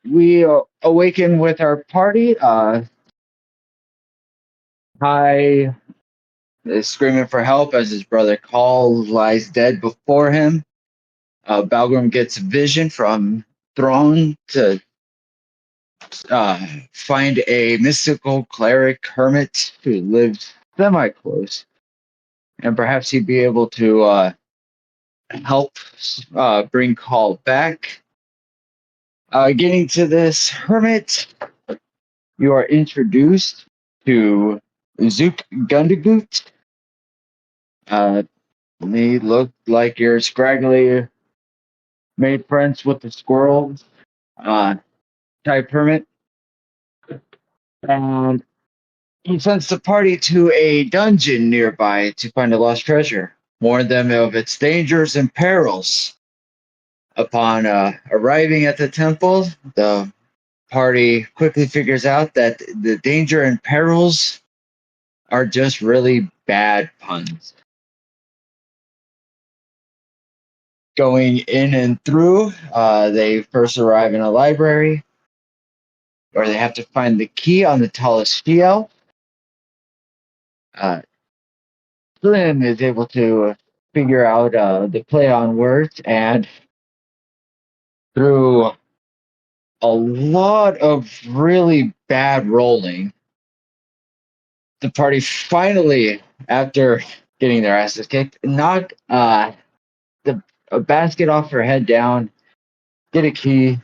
We awaken with our party. Kai is screaming for help as his brother Carl lies dead before him. Balgrim gets a vision from Thrawn to find a mystical cleric hermit who lives semi close, and perhaps he'd be able to help bring Call back. Getting to this hermit, you are introduced to Zook Gundagoot. They look like you're scraggly, made friends with the squirrel type hermit. And he sends the party to a dungeon nearby to find a lost treasure. Warn them of its dangers and perils. Upon arriving at the temple, the party quickly figures out that the danger and perils are just really bad puns. Going in and through, they first arrive in a library where they have to find the key on the tallest shelf. Slim is able to figure out the play on words, and through a lot of really bad rolling, the party finally, after getting their asses kicked, knock a basket off her head down, get a key,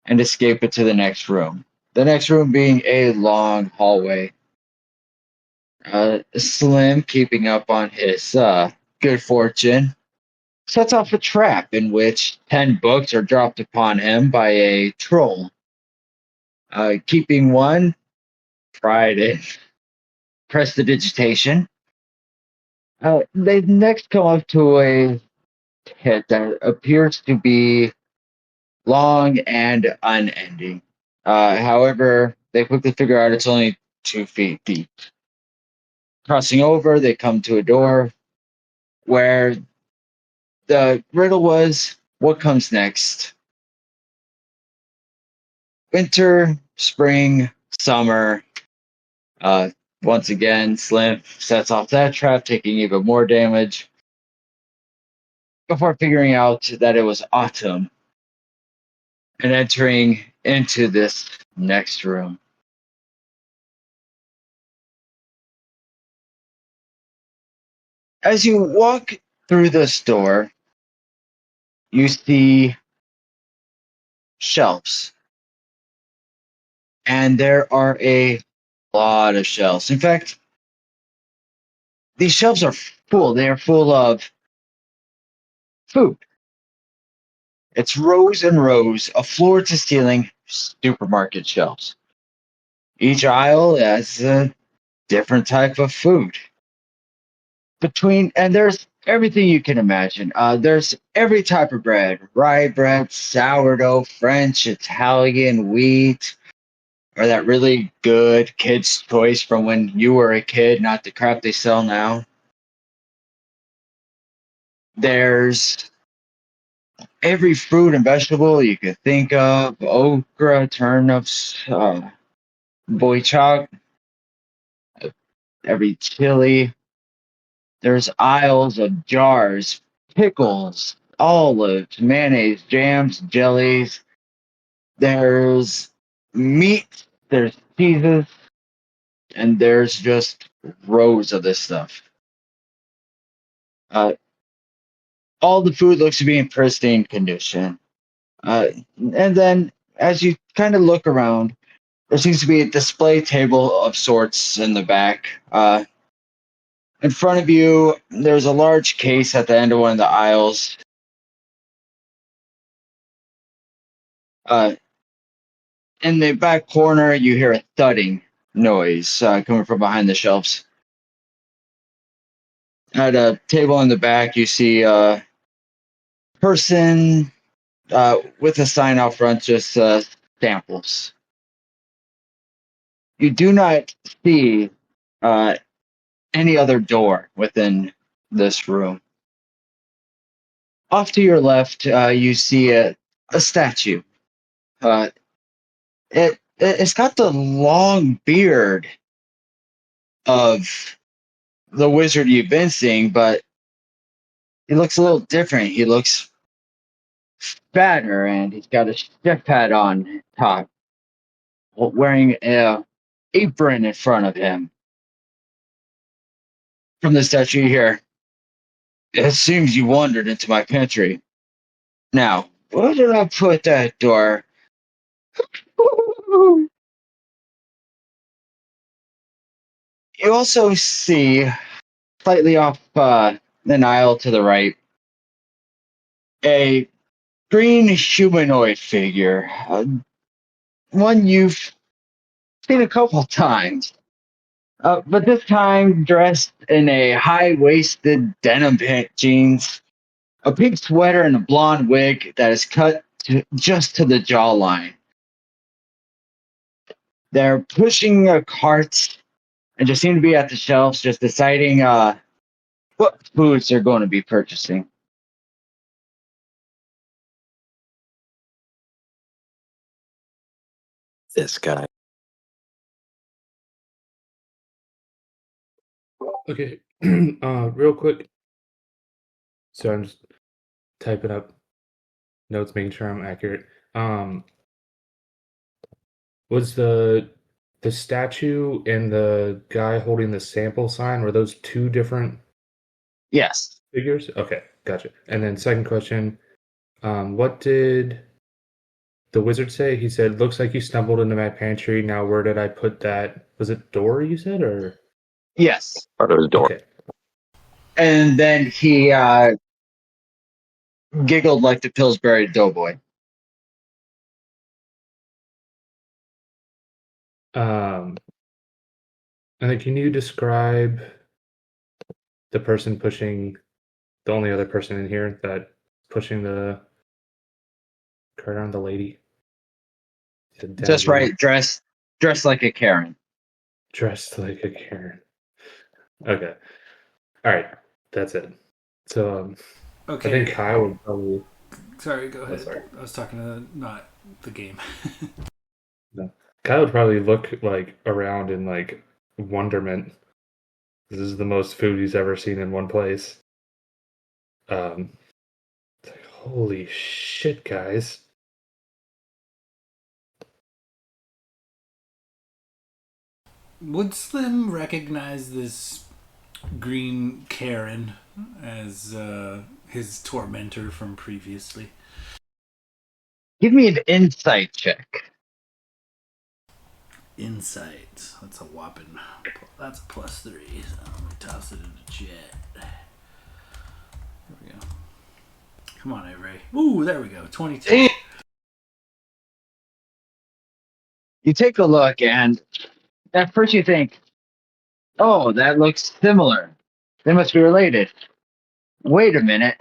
and escape it to the next room. The next room being a long hallway. Slim, keeping up on his good fortune, sets off a trap in which 10 books are dropped upon him by a troll. Keeping one, pride in prestidigitation. They next come up to a pit that appears to be long and unending. However, they quickly figure out it's only 2 feet deep. Crossing over, they come to a door where the riddle was, what comes next? Winter, spring, summer. Once again, Slim sets off that trap, taking even more damage before figuring out that it was autumn and entering into this next room. As you walk through this door, you see shelves. And there are a lot of shelves. In fact, these shelves are full. They are full of food. It's rows and rows of floor to ceiling supermarket shelves. Each aisle has a different type of food. And there's everything you can imagine. There's every type of bread: rye bread, sourdough, French, Italian, wheat, or that really good kid's choice from when you were a kid, not the crap they sell now. There's every fruit and vegetable you could think of: okra, turnips, boychak, every chili. There's aisles of jars, pickles, olives, mayonnaise, jams, jellies. There's meat, there's cheeses, and there's just rows of this stuff. All the food looks to be in pristine condition. And then as you kind of look around, there seems to be a display table of sorts in the back. In front of you, there's a large case at the end of one of the aisles. In the back corner, you hear a thudding noise coming from behind the shelves. At a table in the back, you see a person with a sign out front, just samples. You do not see any other door within this room. Off to your left, you see a statue. Uh, it's got the long beard of the wizard you've been seeing, but he looks a little different. He looks fatter, and he's got a chef hat on top, wearing a apron in front of him. From the statue here, it seems you wandered into my pantry. Now, where did I put that door? You also see, slightly off an aisle to the right, a green humanoid figure. One you've seen a couple times. But this time dressed in a high-waisted denim jeans, a pink sweater, and a blonde wig that is cut just to the jawline. They're pushing a cart and just seem to be at the shelves, just deciding what foods they're going to be purchasing. This guy. Okay, real quick. So I'm just typing up notes, making sure I'm accurate. Was the statue and the guy holding the sample sign, were those two different Yes. figures? Okay, gotcha. And then second question, what did the wizard say? He said, "Looks like you stumbled into my pantry. Now where did I put that?" Was it door you said, or? Yes. Part of his door. Okay. And then he giggled like the Pillsbury Doughboy. And then can you describe the person pushing, the only other person in here that pushing the cart on, the lady? Just right, dressed like a Karen. Dressed like a Karen. Okay. All right. That's it. So Okay. I think Kyle would probably. Sorry, go ahead. sorry. I was talking to not the game. No. Kyle would probably look like around in like wonderment. This is the most food he's ever seen in one place. It's like, holy shit, guys. Would Slim recognize this green Karen as his tormentor from previously? Give me an insight check. Insight. That's a whopping. That's a +3. So let me toss it into chat. There we go. Come on, Avery. Ooh, there we go. 22. You take a look, and at first you think, oh, that looks similar. They must be related. Wait a minute.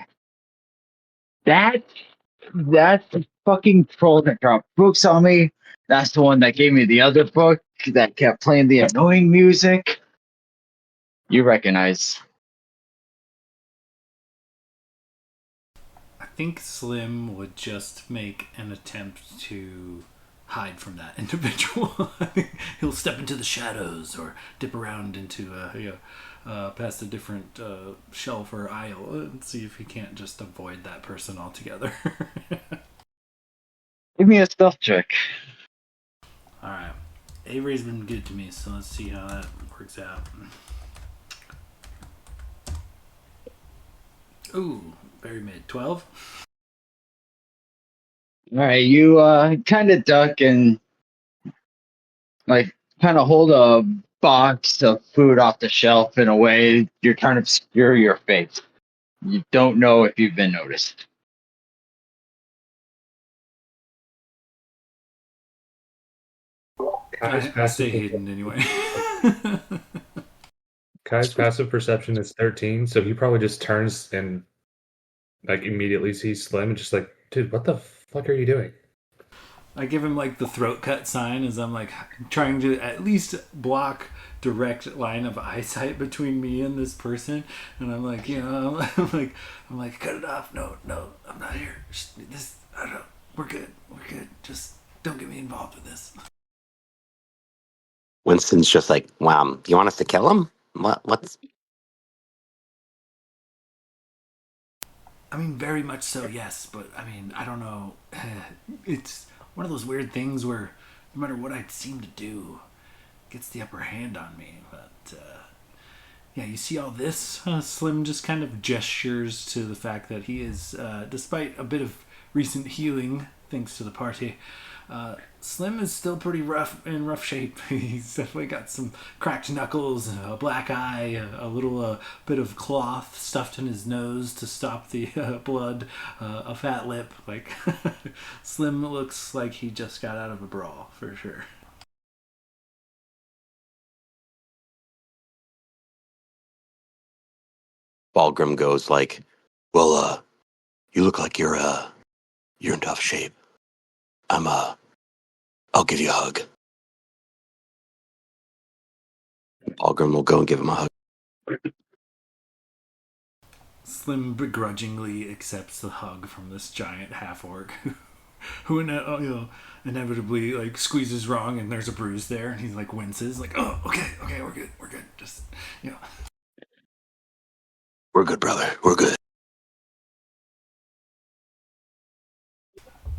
That's the fucking troll that dropped books on me. That's the one that gave me the other book that kept playing the annoying music. You recognize. I think Slim would just make an attempt to hide from that individual. He'll step into the shadows or dip around into past a different shelf or aisle and see if he can't just avoid that person altogether. Give me a stealth check. Alright. Avery's been good to me, so let's see how that works out. Ooh, very mid. 12? Alright, you kind of duck and like kind of hold a box of food off the shelf in a way you're trying to obscure your face. You don't know if you've been noticed. I stay hidden anyway. Kai's passive perception is 13, so he probably just turns and like immediately sees Slim and just like, dude, what the fuck are you doing? I give him like the throat cut sign as I'm like trying to at least block direct line of eyesight between me and this person, and I'm like, I'm like, cut it off. No, I'm not here. This, I don't. We're good. Just don't get me involved with this. Winston's just like, wow, do you want us to kill him? What's... I mean, very much so, yes. But I mean, I don't know. It's one of those weird things where no matter what I seem to do, it gets the upper hand on me. But yeah, you see all this? Slim just kind of gestures to the fact that he is, despite a bit of recent healing thanks to the party, Slim is still pretty rough shape. He's definitely got some cracked knuckles, a black eye, a little bit of cloth stuffed in his nose to stop the blood, a fat lip. Like Slim looks like he just got out of a brawl for sure. Balgrim goes like, well, you look like you're in tough shape. I'll give you a hug. Balgrim will go and give him a hug. Slim begrudgingly accepts the hug from this giant half orc who inevitably like squeezes wrong and there's a bruise there and he like winces like, oh, okay, we're good. Just, you know. We're good, brother. We're good.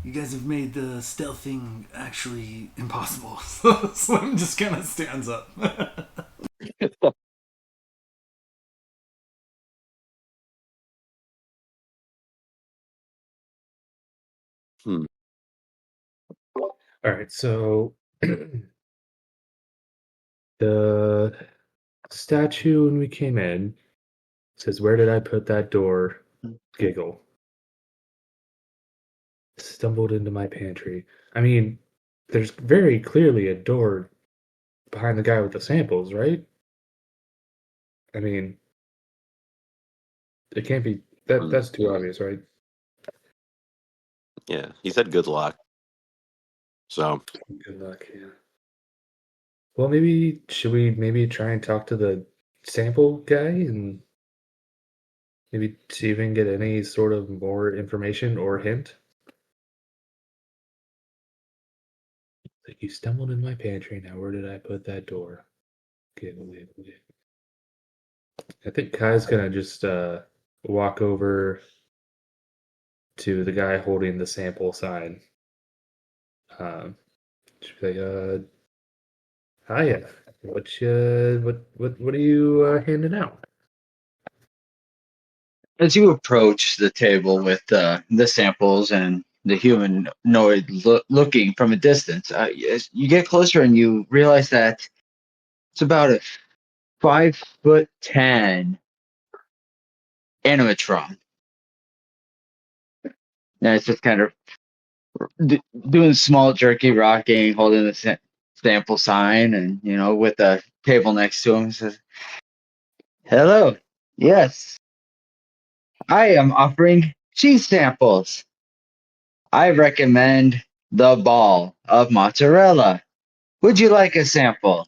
You guys have made the stealthing actually impossible. So Slim just kind of stands up. All right, so the statue when we came in says, "Where did I put that door?" Giggle. Stumbled into my pantry. I mean, there's very clearly a door behind the guy with the samples, right? I mean, it can't be that. That's too obvious, right? Yeah, he said good luck. So Good luck. Yeah. Well, should we try and talk to the sample guy and maybe see if we can get any sort of more information or hint? Like, you stumbled in my pantry. Now, where did I put that door? Okay. I think Kai's gonna just walk over to the guy holding the sample sign. Just be like, hiya. What are you handing out? As you approach the table with the samples and the humanoid looking from a distance, as you get closer and you realize that it's about a 5'10" animatron. And it's just kind of doing small jerky rocking, holding the sample sign, and with the table next to him, says, "Hello, yes, I am offering cheese samples. I recommend the ball of mozzarella. Would you like a sample?"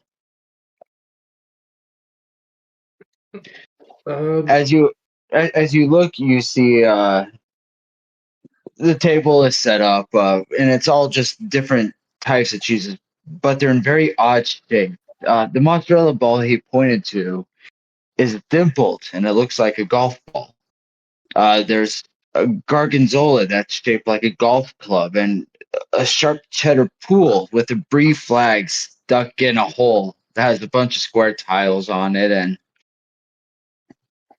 As you look, you see the table is set up, and it's all just different types of cheeses, but they're in very odd shape. The mozzarella ball he pointed to is dimpled, and it looks like a golf ball. There's a gorgonzola that's shaped like a golf club, and a sharp cheddar pool with a brie flag stuck in a hole that has a bunch of square tiles on it, and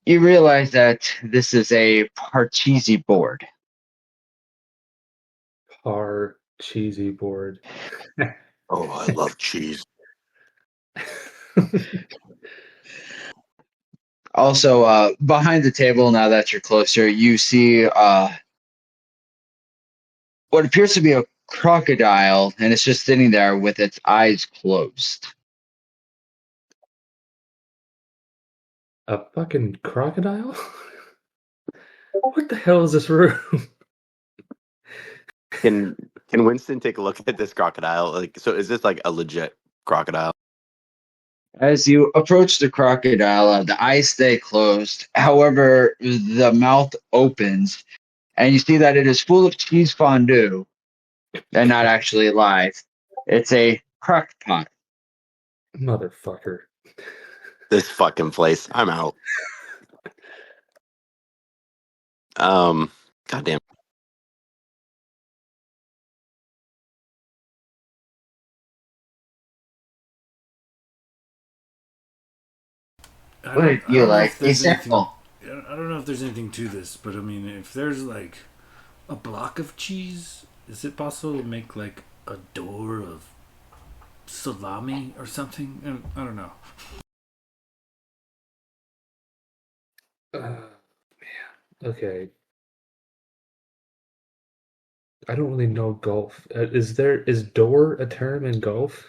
you realize that this is a parcheesi board. Cheesy board. oh, I love cheese. Also, behind the table, now that you're closer, you see what appears to be a crocodile, and it's just sitting there with its eyes closed. A fucking crocodile? What the hell is this room? Can Winston take a look at this crocodile? Like, so is this like a legit crocodile? As you approach the crocodile, the eyes stay closed. However, the mouth opens, and you see that it is full of cheese fondue and not actually alive. It's a crock pot. Motherfucker. This fucking place. I'm out. Goddamn. I What don't, do I you don't know like? if there's anything. Example. I don't know if there's anything to this, but I mean, if there's like a block of cheese, is it possible to make like a door of salami or something? I don't know. Man. Okay. I don't really know golf. Is door a term in golf?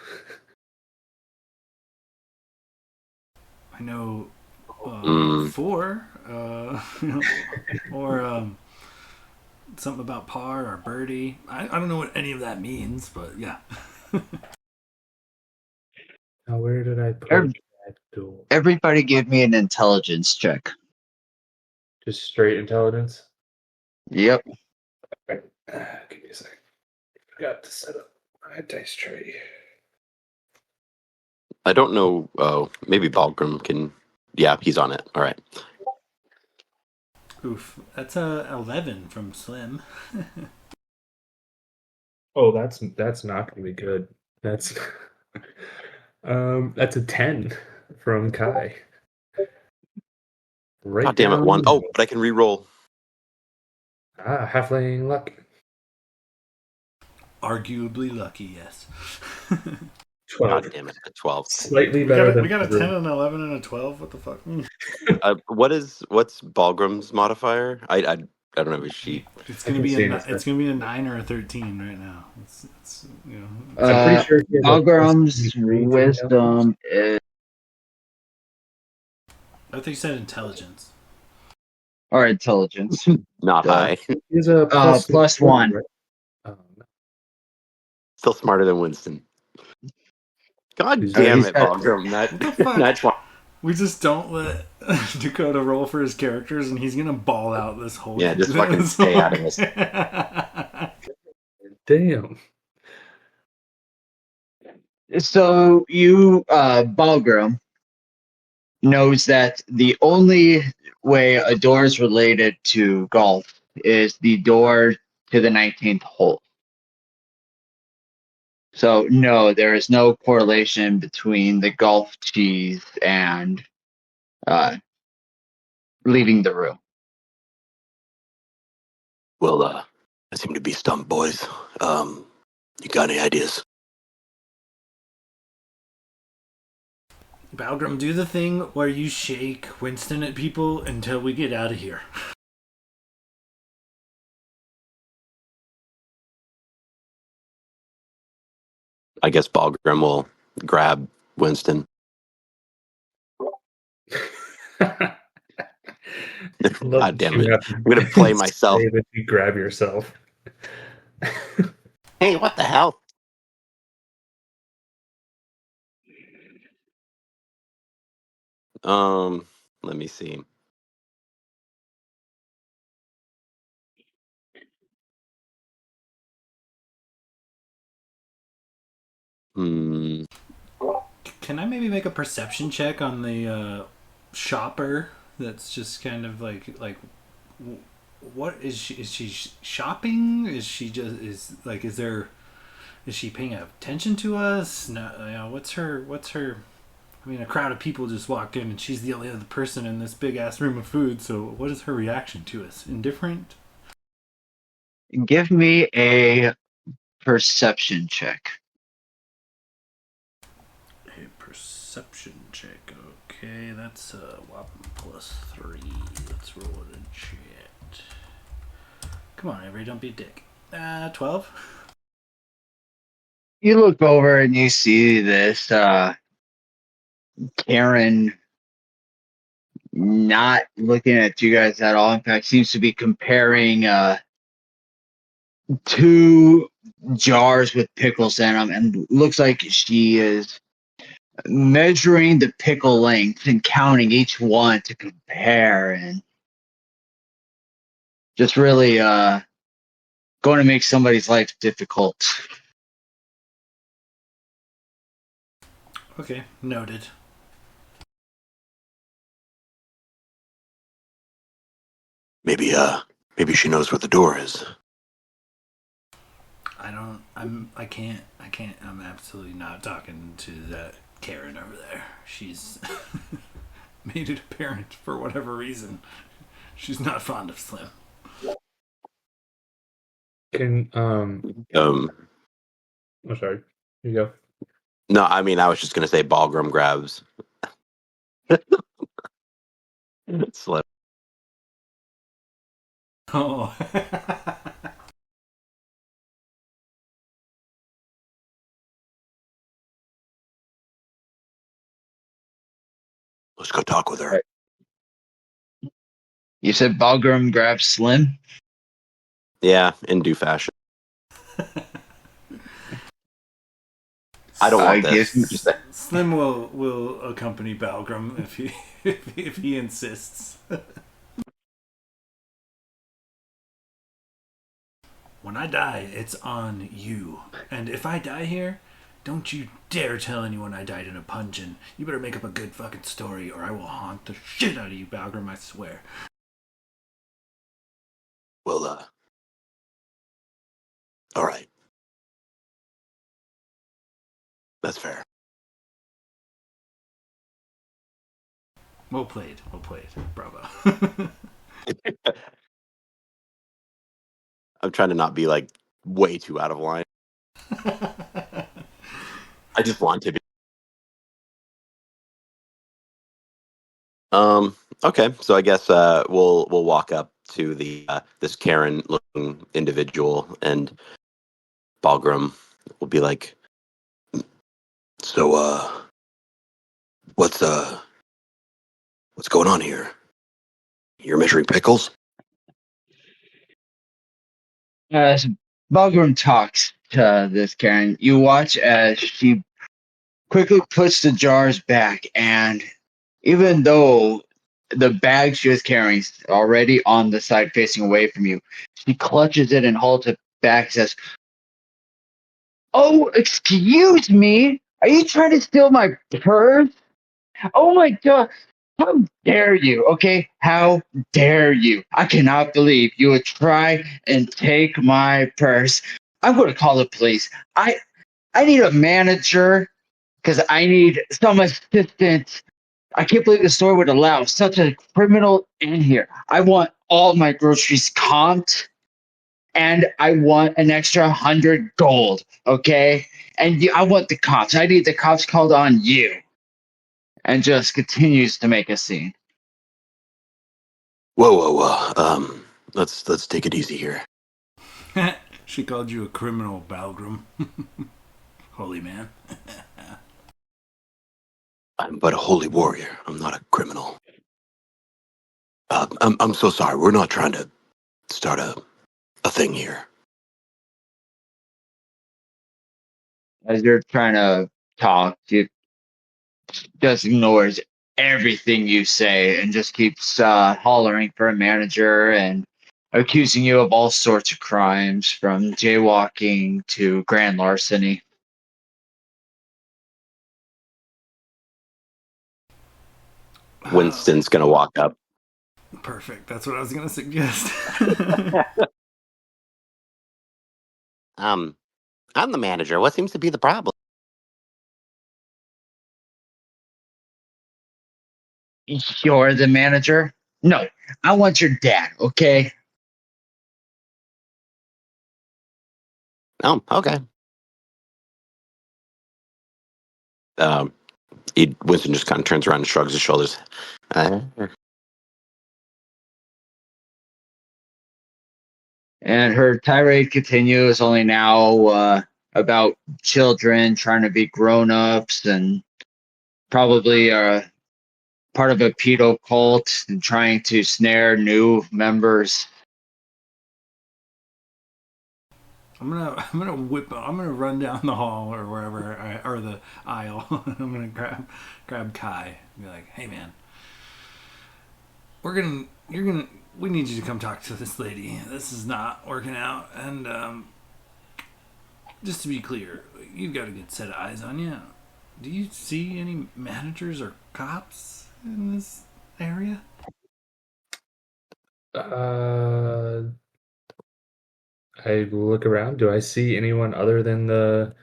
I know Mm. four, or something about par or birdie. I don't know what any of that means, but yeah. Now, where did I put Ev- that door? Everybody give me an intelligence check. Just straight intelligence? Yep. Right. Give me a second. Forgot to set up my dice tray. I don't know. Oh, maybe Balgrim can. Yeah, he's on it. All right. Oof, that's a 11 from Slim. Oh, that's not gonna be good. That's that's a 10 from Kai. Right God damn it, down. one. Oh, but I can re-roll. Halfling luck. Arguably lucky, yes. 12. God damn it, a 12. Slightly better than we got a the 10, an 11, and a 12. What the fuck? What's Balgrim's modifier? I don't have his sheet. It's I gonna can be see a it. it's gonna be a 9 or a 13 right now. It's you know. I'm pretty sure he has a Algorum's +3 to wisdom is, I think you said intelligence. or intelligence. Not Duh. high. He's a plus one. right? Oh, no. Still smarter than Winston. God He's- damn he's it, got- Balgrim. What the fuck? That's why. We just don't let Dakota roll for his characters, and he's gonna ball out this whole. Yeah, just fucking stay out of this. Damn. So you, Balgrim, knows that the only way a door is related to golf is the door to the 19th hole. So no, there is no correlation between the golf cheese and leaving the room. Well, I seem to be stumped, boys. You got any ideas? Balgrim, do the thing where you shake Winston at people until we get out of here. I guess Balgrim will grab Winston. God damn it. I'm going to play myself. That you grab yourself. Hey, what the hell? Let me see. Hmm. Can I maybe make a perception check on the shopper? That's just kind of like, what is she? Is she shopping? Is she just is there? Is she paying attention to us? No, you know, what's her? I mean, a crowd of people just walked in, and she's the only other person in this big ass room of food. So, what is her reaction to us? Indifferent? Give me a perception check. A perception check. Okay, that's a whopping +3. Let's roll it in chat. Come on, Avery, don't be a dick. 12. You look over and you see this Karen not looking at you guys at all. In fact, seems to be comparing two jars with pickles in them, and looks like she is measuring the pickle length and counting each one to compare, and just really going to make somebody's life difficult. Okay, noted. Maybe she knows where the door is. I can't. I'm absolutely not talking to that Karen over there. She's made it apparent for whatever reason. She's not fond of Slim. Can oh sorry. Here you go. No, I mean I was just gonna say Balgrim grabs Slim. Oh. Let's go talk with her. You said Balgrim grabs Slim? Yeah, in due fashion. I don't want this. Slim will accompany Balgrim if he insists. When I die, it's on you. And if I die here, don't you dare tell anyone I died in a Pungeon. You better make up a good fucking story, or I will haunt the shit out of you, Balgrim, I swear. Well, all right. That's fair. Well played. Bravo. I'm trying to not be like way too out of line. I just want to be. Okay, so I guess we'll walk up to the this Karen looking individual, and Balgrim will be like, so what's going on here? You're measuring pickles? As Balgrim talks to this Karen, you watch as she quickly puts the jars back, and even though the bag she was carrying is already on the side facing away from you, she clutches it and holds it back and says, "Oh, excuse me. Are you trying to steal my purse? Oh my god. How dare you? Okay, how dare you? I cannot believe you would try and take my purse. I'm going to call the police. I need a manager because I need some assistance. I can't believe the store would allow such a criminal in here. I want all my groceries comped, and I want an extra 100 gold, okay? And I want the cops. I need the cops called on you." And just continues to make a scene. Whoa. Let's take it easy here. She called you a criminal, Balgrim. Holy man. I'm but a holy warrior. I'm not a criminal. I'm so sorry. We're not trying to start a thing here. As you're trying to talk, she just ignores everything you say and just keeps hollering for a manager and accusing you of all sorts of crimes, from jaywalking to grand larceny. Winston's gonna walk up. Perfect. That's what I was going to suggest. I'm the manager. What seems to be the problem? You're the manager? No, I want your dad, okay? Oh, okay. Winston just kind of turns around and shrugs his shoulders. And her tirade continues, only now about children trying to be grown-ups and probably are part of a pedo cult and trying to snare new members. I'm gonna run down the hall or wherever or the aisle. I'm gonna grab Kai and be like, "Hey man, we need you to come talk to this lady. This is not working out. And just to be clear, you've got a good set of eyes on you. Do you see any managers or cops in this area?" I look around. Do I see anyone other than the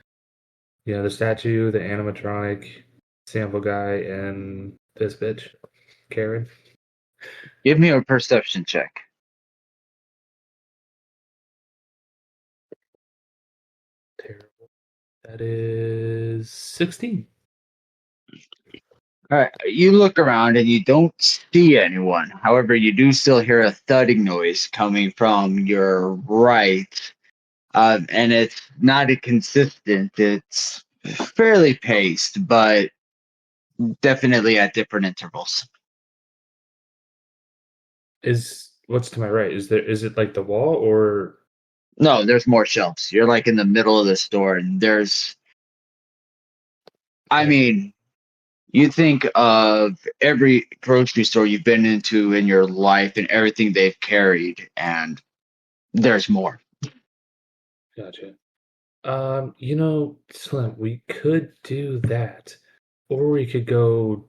statue, the animatronic sample guy, and this bitch, Karen? Give me a perception check. Terrible. That is 16. All right, you look around and you don't see anyone. However, you do still hear a thudding noise coming from your right, and it's not inconsistent. It's fairly paced, but definitely at different intervals. What's to my right? Is it like the wall or? No, there's more shelves. You're like in the middle of the store, and I mean, you think of every grocery store you've been into in your life and everything they've carried, and there's more. Gotcha. Slim, we could do that. Or we could go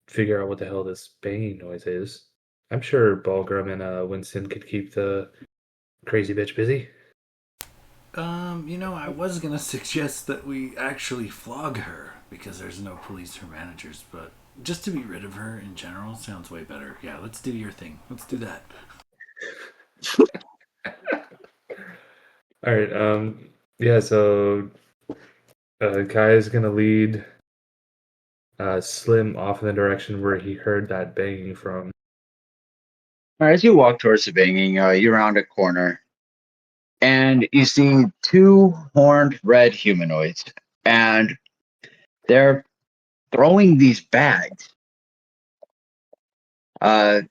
figure out what the hell this banging noise is. I'm sure Balgrim and Winston could keep the crazy bitch busy. I was gonna suggest that we actually flog her because there's no police or managers, but just to be rid of her in general sounds way better. Yeah, let's do your thing. Let's do that. All right. Yeah. So, Kai is gonna lead Slim off in the direction where he heard that banging from. All right, as you walk towards the banging, you round a corner, and you see two horned red humanoids, and they're throwing these bags. I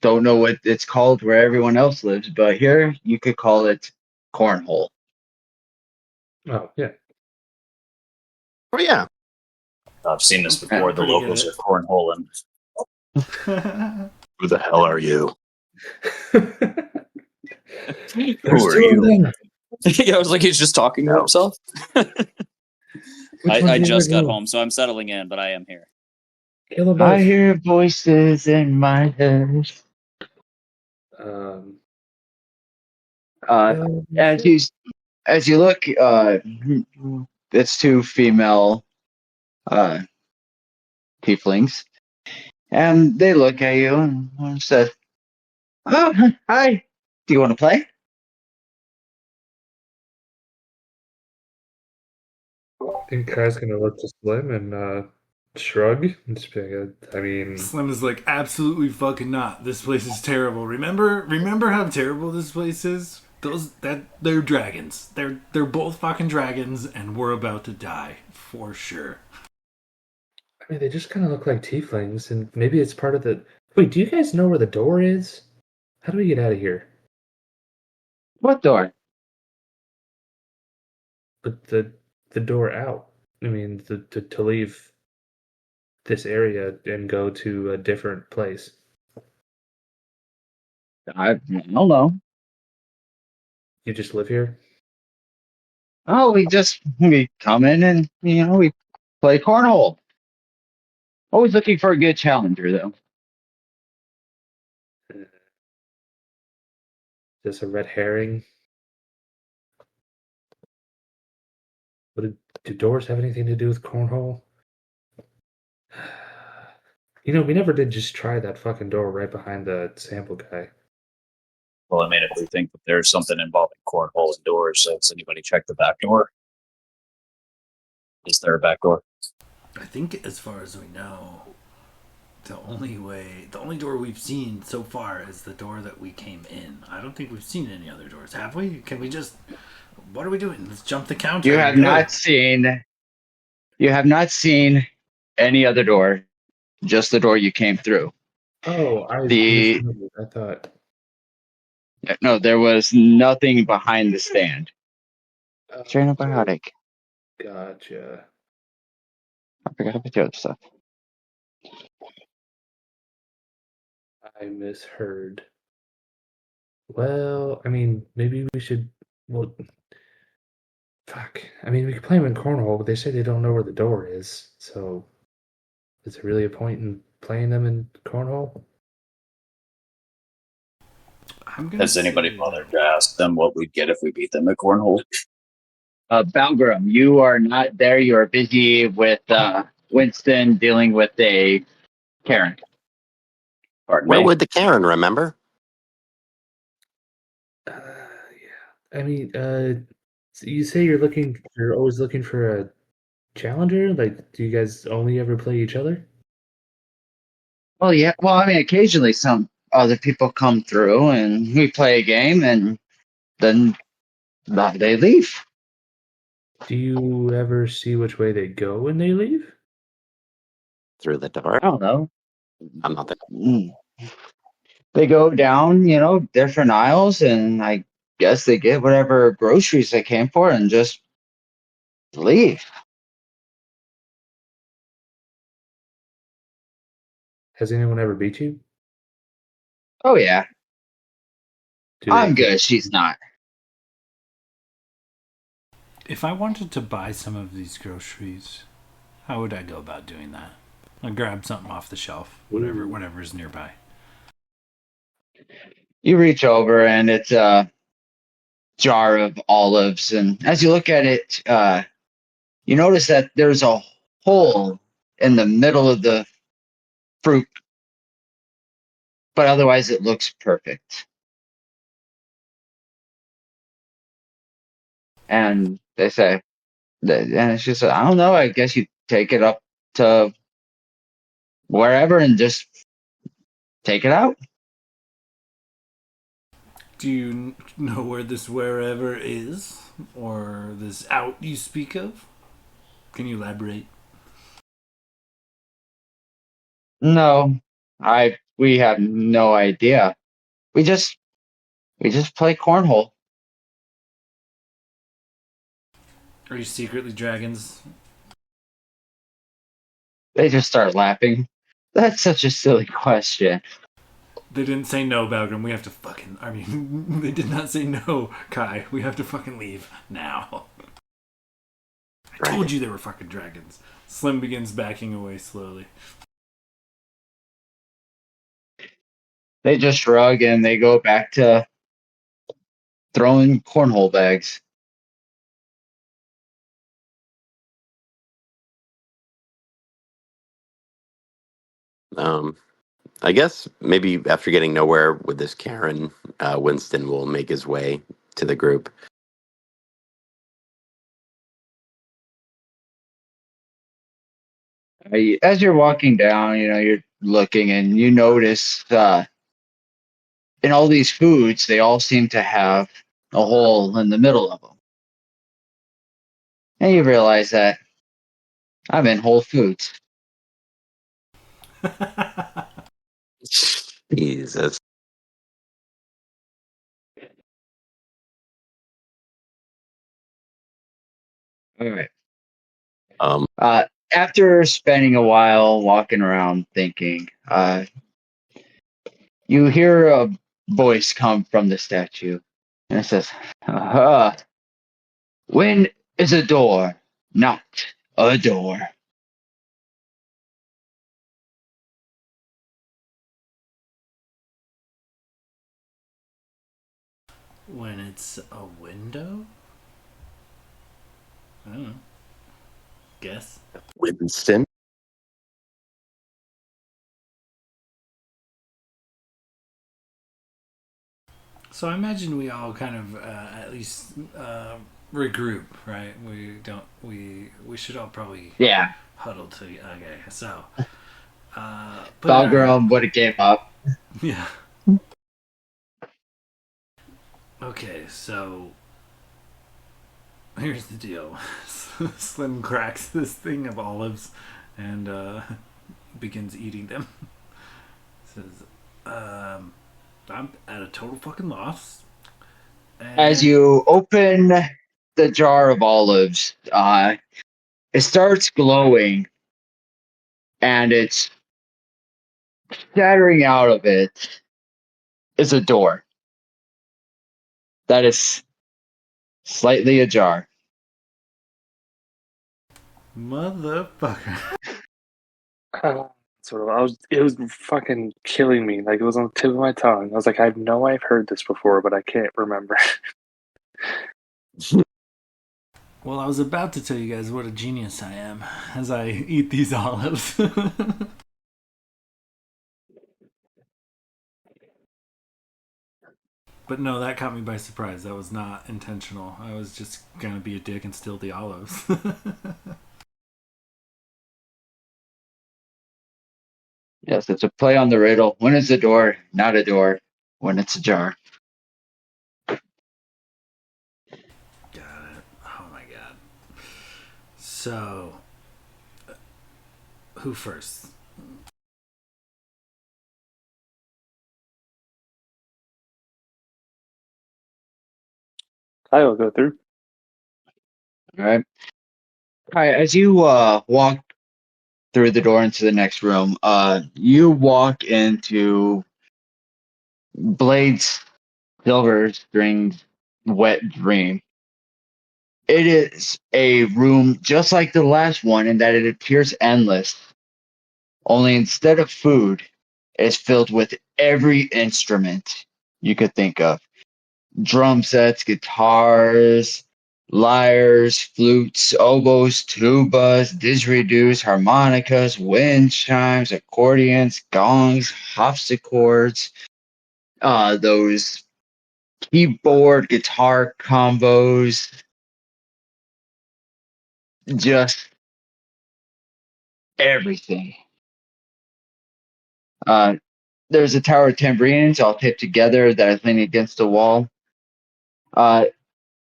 don't know what it's called where everyone else lives, but here you could call it cornhole. Oh yeah. Oh yeah. I've seen this before. The Pretty locals good. are cornholing. Who the hell are you? Who are you? Yeah, I was like, he's just talking to himself. I just got home, so I'm settling in, but I am here. I hear voices in my head. As you look, it's two female tieflings, and they look at you and one says, "Oh, hi. Do you want to play?" I think Kai's gonna look to Slim and shrug and just be like, I mean, Slim is like, absolutely fucking not. This place is terrible. Remember how terrible this place is? They're dragons. They're both fucking dragons, and we're about to die for sure. I mean, they just kind of look like tieflings, and maybe it's part of the. Wait, do you guys know where the door is? How do we get out of here? What door? But the door out. I mean, to leave this area and go to a different place. I don't know. You just live here? Oh, we come in and we play cornhole. Always looking for a good challenger, though. Is this a red herring? Do doors have anything to do with cornhole? We never did just try that fucking door right behind the sample guy. Well, I mean, if we think that there's something involving cornhole and doors, so has anybody checked the back door? Is there a back door? I think, as far as we know, the only door we've seen so far is the door that we came in. I don't think we've seen any other doors, have we? Can we just? What are we doing? Let's jump the counter. You have not seen any other door, just the door you came through. Oh, I thought. No, there was nothing behind the stand. Strain antibiotic. Gotcha. I forgot about the other stuff. I misheard. Well, I mean, maybe we should. Well, fuck. I mean, we could play them in cornhole, but they say they don't know where the door is. So, is there really a point in playing them in cornhole? Has anybody bothered to ask them what we'd get if we beat them at cornhole? Balgrim, you are not there. You are busy with Winston dealing with a Karen. Pardon Where me. would the Karen remember? Yeah. I mean, so you say you're always looking for a challenger? Like, do you guys only ever play each other? Well, yeah. Well, I mean, occasionally some other people come through and we play a game, and then they leave. Do you ever see which way they go when they leave? Through the door? I don't know. I'm not there. They go down, different aisles, and I guess they get whatever groceries they came for and just leave. Has anyone ever beat you? Oh, yeah. Do they I'm good. She's not. If I wanted to buy some of these groceries, how would I go about doing that? I'd grab something off the shelf, whatever's nearby. You reach over, and it's a jar of olives, and as you look at it, you notice that there's a hole in the middle of the fruit, but otherwise it looks perfect. And they say, and she said, I don't know, I guess you take it up to wherever and just take it out. Do you know where this wherever is? Or this out you speak of? Can you elaborate? No, we have no idea. We just play cornhole. Are you secretly dragons? They just start laughing. That's such a silly question. They didn't say no, Balgrim. We have to fucking... I mean, they did not say no, Kai. We have to fucking leave now. I told you they were fucking dragons. Slim begins backing away slowly. They just shrug and they go back to throwing cornhole bags. I guess maybe after getting nowhere with this Karen, Winston will make his way to the group. As you're walking down, you're looking and you notice in all these foods, they all seem to have a hole in the middle of them. And you realize that I'm in Whole Foods. Jesus. All right. Um, After spending a while walking around thinking, you hear a voice come from the statue. And it says, when is a door, not a door. When it's a window? I don't know. Guess. Winston. So I imagine we all kind of at least regroup, right? We should all probably huddle to okay. So Balgrim would have gave up. Yeah. Okay, so here's the deal. Slim cracks this thing of olives and begins eating them. Says, I'm at a total fucking loss. As you open the jar of olives, it starts glowing, and it's shattering out of it is a door that is slightly ajar. Motherfucker. Sort of. It was fucking killing me. Like, it was on the tip of my tongue. I was like, I know I've heard this before, but I can't remember. Well, I was about to tell you guys what a genius I am as I eat these olives. But no, that caught me by surprise. That was not intentional. I was just gonna be a dick and steal the olives. Yes, it's a play on the riddle. When is a door not a door? When it's a jar. Got it. Oh my god. So, who first? I will go through. All right. All right. As you walk through the door into the next room, you walk into Blade's silver stringed wet dream. It is a room just like the last one in that it appears endless. Only instead of food, it's filled with every instrument you could think of. Drum sets, guitars, lyres, flutes, oboes, tubas, didgeridoos, harmonicas, wind chimes, accordions, gongs, harpsichords, those keyboard guitar combos, just everything. Uh, there's a tower of tambourines all taped together that is leaning against the wall.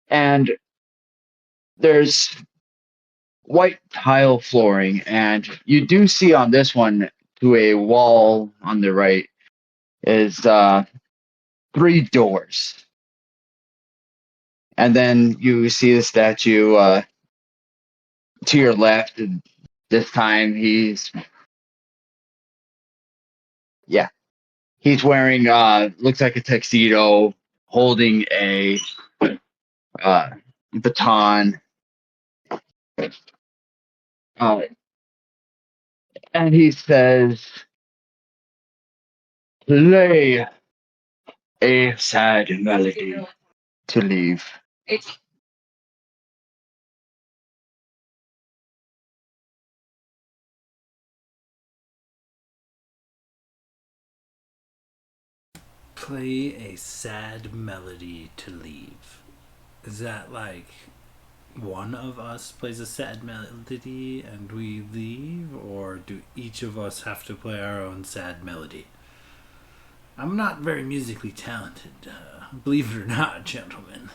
And there's white tile flooring, and you do see on this one to a wall on the right is 3 doors. And then you see the statue to your left, and this time he's wearing looks like a tuxedo, holding a baton, uh, and he says, "Play a sad melody to leave." Play a sad melody to leave. Is that like one of us plays a sad melody and we leave, or do each of us have to play our own sad melody? I'm not very musically talented, believe it or not, gentlemen.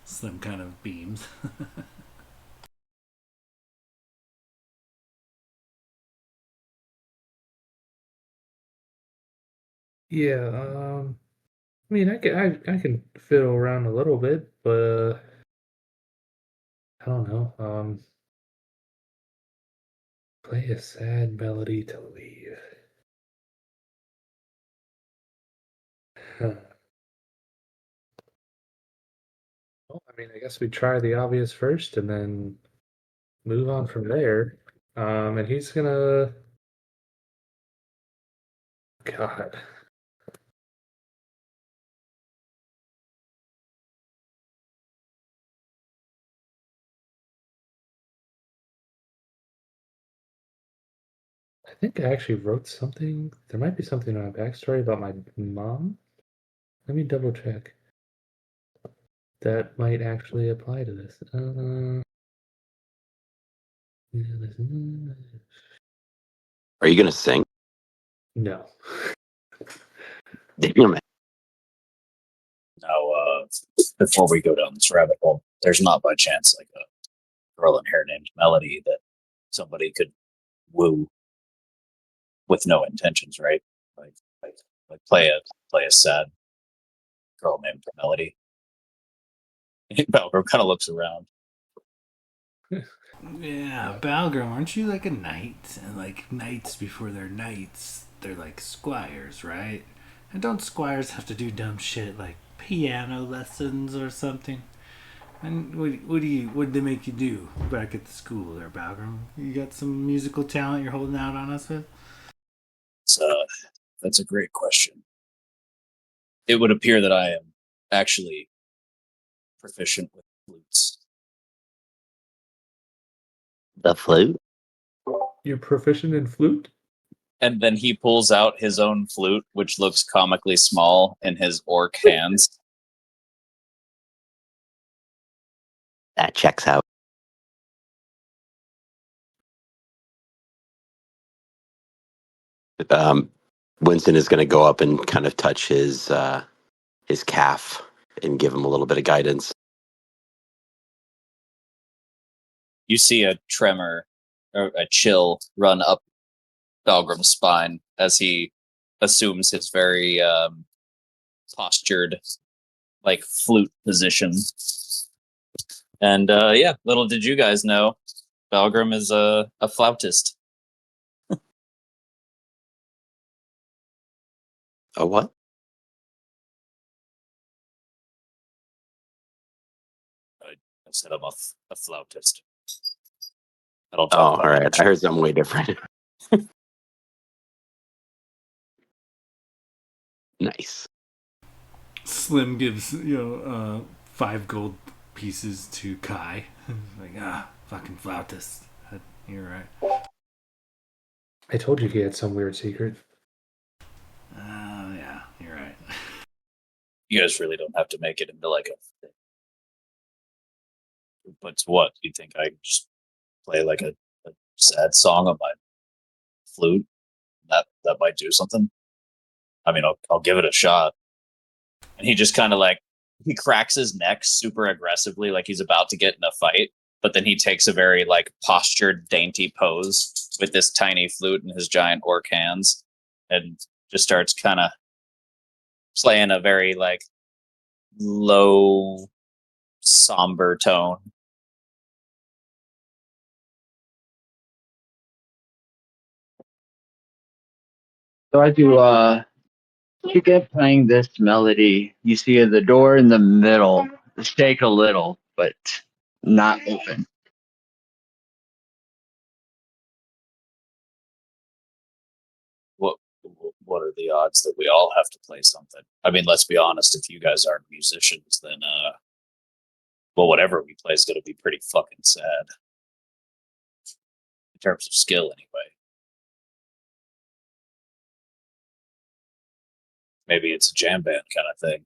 Slim kind of beams. Yeah, I mean, I can fiddle around a little bit, but I don't know. Play a sad melody to leave. Huh. Well, I mean, I guess we try the obvious first and then move on from there. And he's gonna. God. I think I actually wrote something. There might be something on my backstory about my mom. Let me double check. That might actually apply to this. Are you gonna sing? No. Damn it. Now, before we go down this rabbit hole, there's not by chance like a girl in hair named Melody that somebody could woo with no intentions, right? Like like play a sad girl named Melody. Balgrim kind of looks around. Yeah, Balgrim, aren't you like a knight? And like knights before they're knights, they're like squires, right? And don't squires have to do dumb shit like piano lessons or something? And what did they make you do back at the school there, Balgrim? You got some musical talent you're holding out on us with? That's a great question. It would appear that I am actually proficient with flutes. The flute? You're proficient in flute? And then he pulls out his own flute, which looks comically small in his orc hands. That checks out. Winston is going to go up and kind of touch his calf and give him a little bit of guidance. You see a tremor or a chill run up Balgrim's spine as he assumes his very postured, like, flute position. And yeah, little did you guys know, Balgrim is a flautist. A what? I said I'm a flautist. I don't Oh, talk about all right. that. I heard something way different. Nice. Slim gives 5 gold pieces to Kai. Like fucking flautist. You're right. I told you he had some weird secret. Yeah, you're right. You guys really don't have to make it into like a. But what? You think I just play like a sad song on my flute? That might do something. I mean, I'll give it a shot. And he just kind of like he cracks his neck super aggressively, like he's about to get in a fight. But then he takes a very like postured, dainty pose with this tiny flute in his giant orc hands, and just starts kind of playing a very like low, somber tone. So as you get playing this melody, you see the door in the middle shake a little, but not open. What are the odds that we all have to play something? I mean, let's be honest. If you guys aren't musicians, then well, whatever we play is going to be pretty fucking sad in terms of skill, anyway. Maybe it's a jam band kind of thing.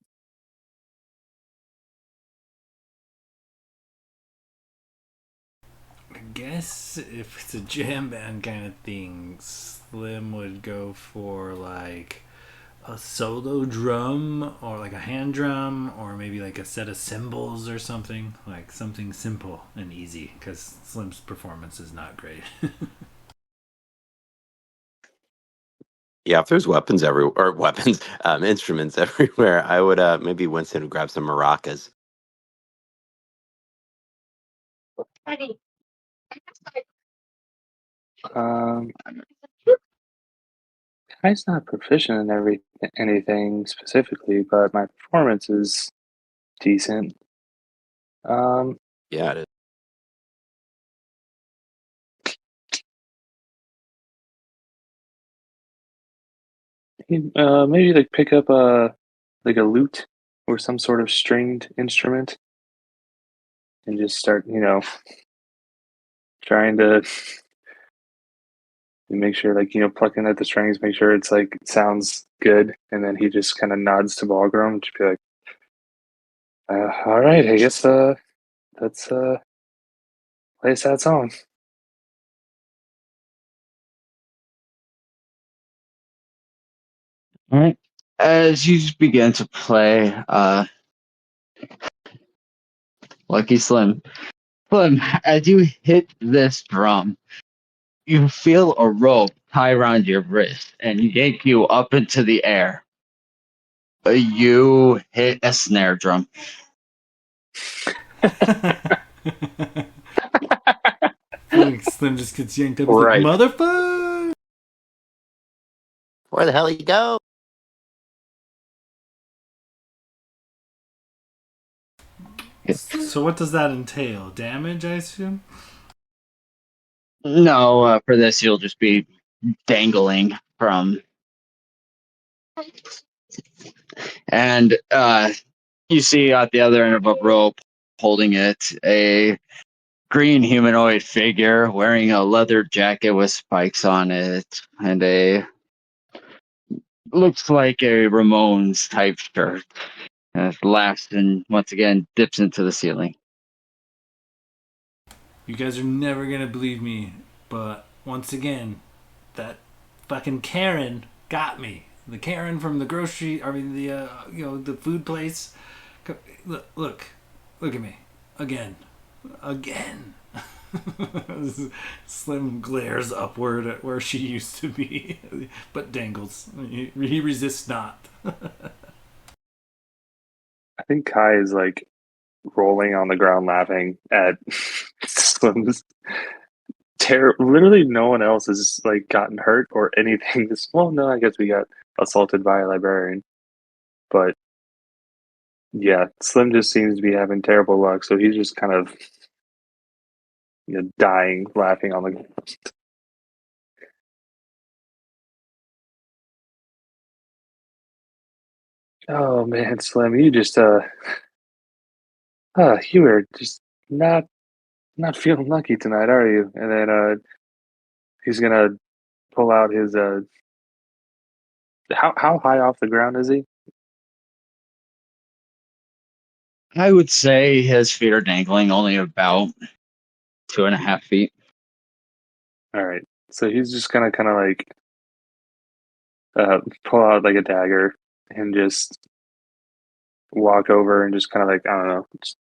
I guess if it's a jam band kind of thing, Slim would go for like a solo drum or like a hand drum or maybe like a set of cymbals or something. Like something simple and easy because Slim's performance is not great. Yeah, if there's weapons everywhere, or instruments everywhere, I would maybe Winston would grab some maracas. Kai's not proficient in anything specifically, but my performance is decent. Yeah, it is. Maybe like pick up a lute or some sort of stringed instrument and just start, trying to make sure, like, plucking at the strings, make sure it's like it sounds good, and then he just kind of nods to Balgrim and just be like, "All right, I guess let's play a sad song." All right. As you begin to play, Lucky Slim, as you hit this drum, you feel a rope tie around your wrist and yank you up into the air. You hit a snare drum. Slim just gets yanked up. He's Right. like, motherfucker! Where the hell you go? So what does that entail? Damage, I assume? No, for this you'll just be dangling from, and you see at the other end of a rope, holding it, a green humanoid figure wearing a leather jacket with spikes on it, and a looks like a Ramones type shirt. And it laughs and once again dips into the ceiling. You guys are never gonna believe me, but once again, that fucking Karen got me. The Karen from the grocery, the food place. Look at me, again. Slim glares upward at where she used to be, but dangles. He resists not. I think Kai is like rolling on the ground laughing at Slim's terror. Literally, no one else has like gotten hurt or anything. Well, no, I guess we got assaulted by a librarian, but yeah, Slim just seems to be having terrible luck. So he's just kind of dying, laughing on the ground. Oh man, Slim, you just you were just not feeling lucky tonight, are you? And then he's gonna pull out his how high off the ground is he? I would say his feet are dangling only about 2.5 feet. All right, so he's just gonna kind of like pull out like a dagger and just walk over and just kind of like I don't know, just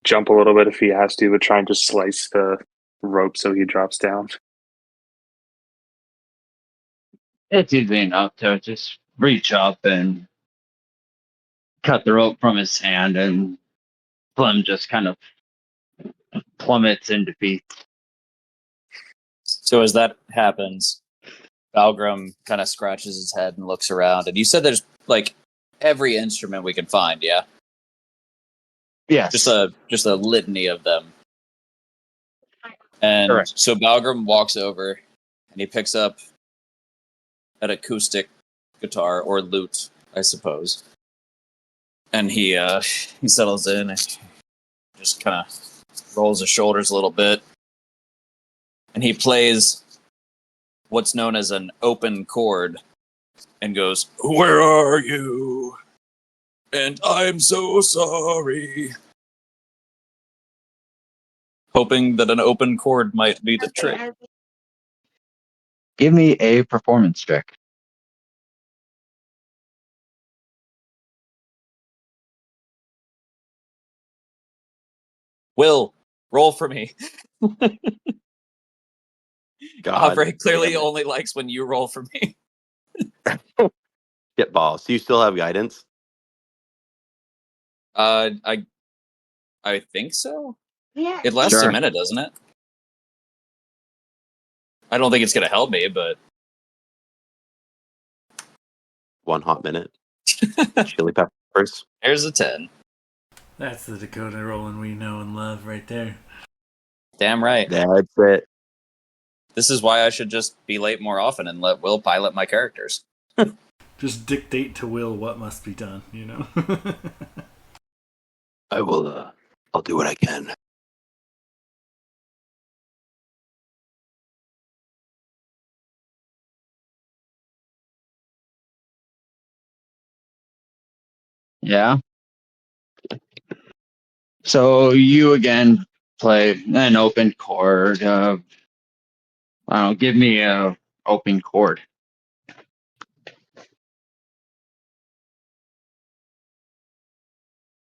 jump a little bit if he has to, but try and just slice the rope so he drops down. It's easy enough to just reach up and cut the rope from his hand, and Slim just kind of plummets in defeat. So as that happens, Valgrim kind of scratches his head and looks around. And you said there's like every instrument we can find, yeah? Yes. Just a litany of them. And Correct. so Valgrim walks over and he picks up an acoustic guitar or lute, I suppose. And he settles in and just kind of rolls his shoulders a little bit. And he plays what's known as an open chord and goes, "Where are you? And I'm so sorry." Hoping that an open chord might be the trick. Give me a performance check. Will, roll for me. God, very clearly damn it. only likes when you roll for me. Get balls. Do you still have guidance? I think so. Yeah. It lasts Sure. a minute, doesn't it? I don't think it's gonna help me, but 1 hot minute. Chili peppers. here's a 10. That's the Dakota rolling we know and love right there. Damn right. That's it. This is why I should just be late more often and let Will pilot my characters. Just dictate to Will what must be done, you know? I will, I'll do what I can. Yeah. So you again play an open chord. I don't know, give me a open chord.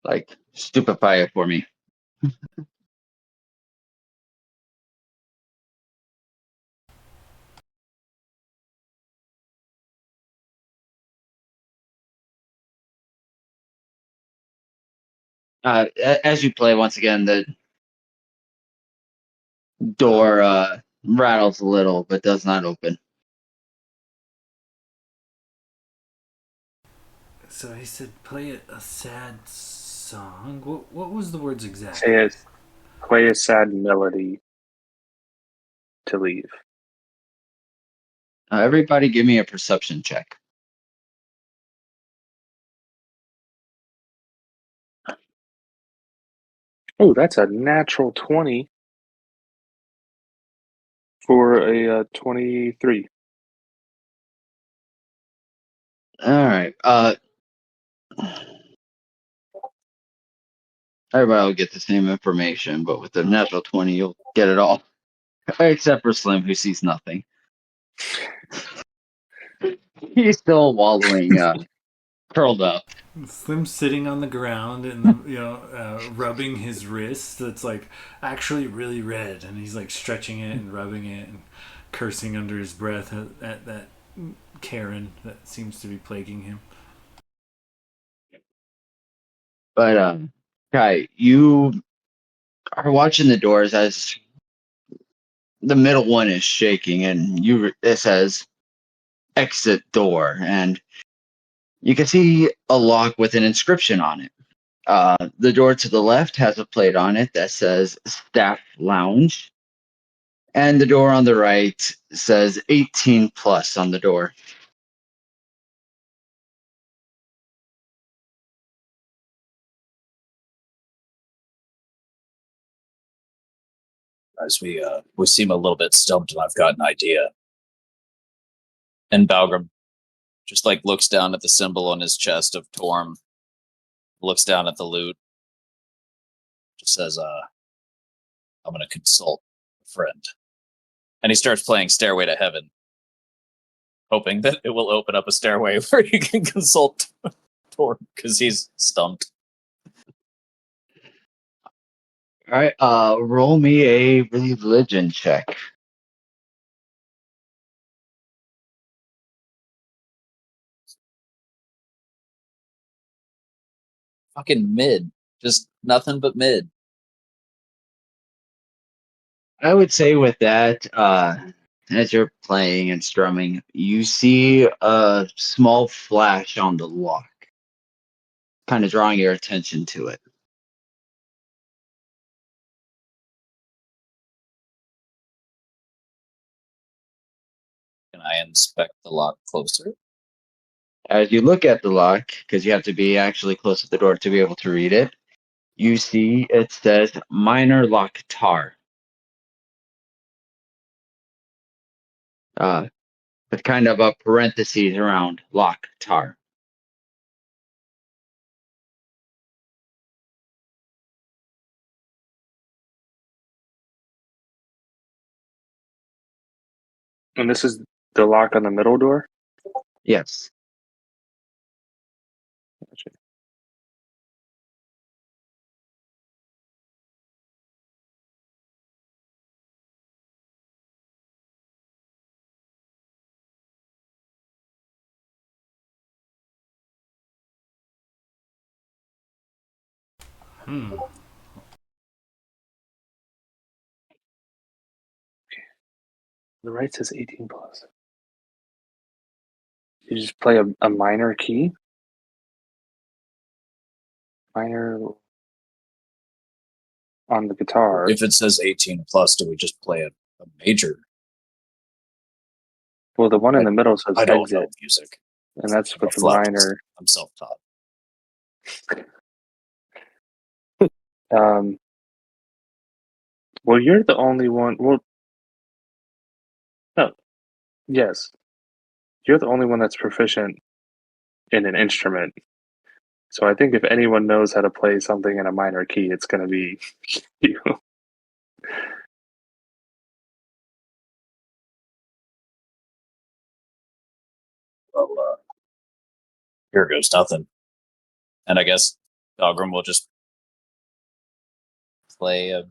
Like stupefy it for me. As you play, once again, the door rattles a little, but does not open. So he said, play a sad song. What was the words exactly? Say it. Play a sad melody to leave. Everybody give me a perception check. Oh, that's a natural 20 for a 23. All right. Everybody will get the same information, but with the natural 20, you'll get it all. Except for Slim, who sees nothing. He's still wallowing, curled up. Slim's sitting on the ground and rubbing his wrist that's like actually really red, and he's like stretching it and rubbing it and cursing under his breath at that Karen that seems to be plaguing him. But Kai, you are watching the doors as the middle one is shaking, and it says exit door, and you can see a lock with an inscription on it. The door to the left has a plate on it that says staff lounge, and the door on the right says 18 plus on the door. As we seem a little bit stumped, and I've got an idea. And Balgrim just like looks down at the symbol on his chest of Torm, looks down at the loot, just says, I'm gonna consult a friend. And he starts playing Stairway to Heaven, hoping that it will open up a stairway where he can consult Torm, because he's stumped. All right, roll me a religion check. Fucking mid. Just nothing but mid. I would say with that, as you're playing and strumming, you see a small flash on the lock, kind of drawing your attention to it. Can I inspect the lock closer? As you look at the lock, because you have to be actually close to the door to be able to read it, you see it says minor lock tar. With kind of a parentheses around lock tar. And this is the lock on the middle door? Yes. Gotcha. The right says 18 plus. You just play a minor key? Minor on the guitar. If it says 18 plus, do we just play a major? Well, the one in the middle says I don't exit, know music. and that's with the Reflect. minor. I'm self-taught. Well, you're the only one. Well, no. Yes. You're the only one that's proficient in an instrument. So I think if anyone knows how to play something in a minor key, it's going to be you. Well, here goes nothing. And I guess Balgrim will just play a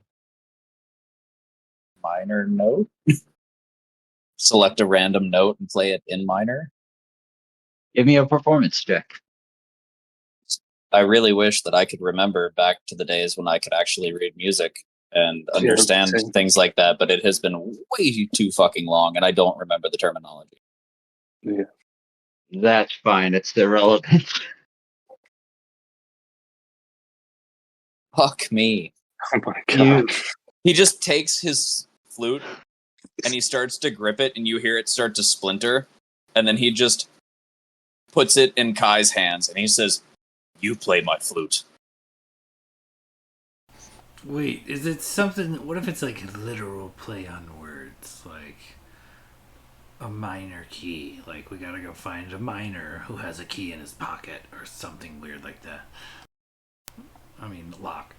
minor note. Select a random note and play it in minor. Give me a performance check. I really wish that I could remember back to the days when I could actually read music and understand same. things like that, but it has been way too fucking long, and I don't remember the terminology. Yeah. That's fine. It's irrelevant. Fuck me. Oh my god. You He just takes his flute and he starts to grip it, and you hear it start to splinter, and then he just puts it in Kai's hands, and he says, "You play my flute." Wait, is it something? What if it's like a literal play on words, like a minor key? Like we gotta go find a miner who has a key in his pocket, or something weird like that. I mean, lock.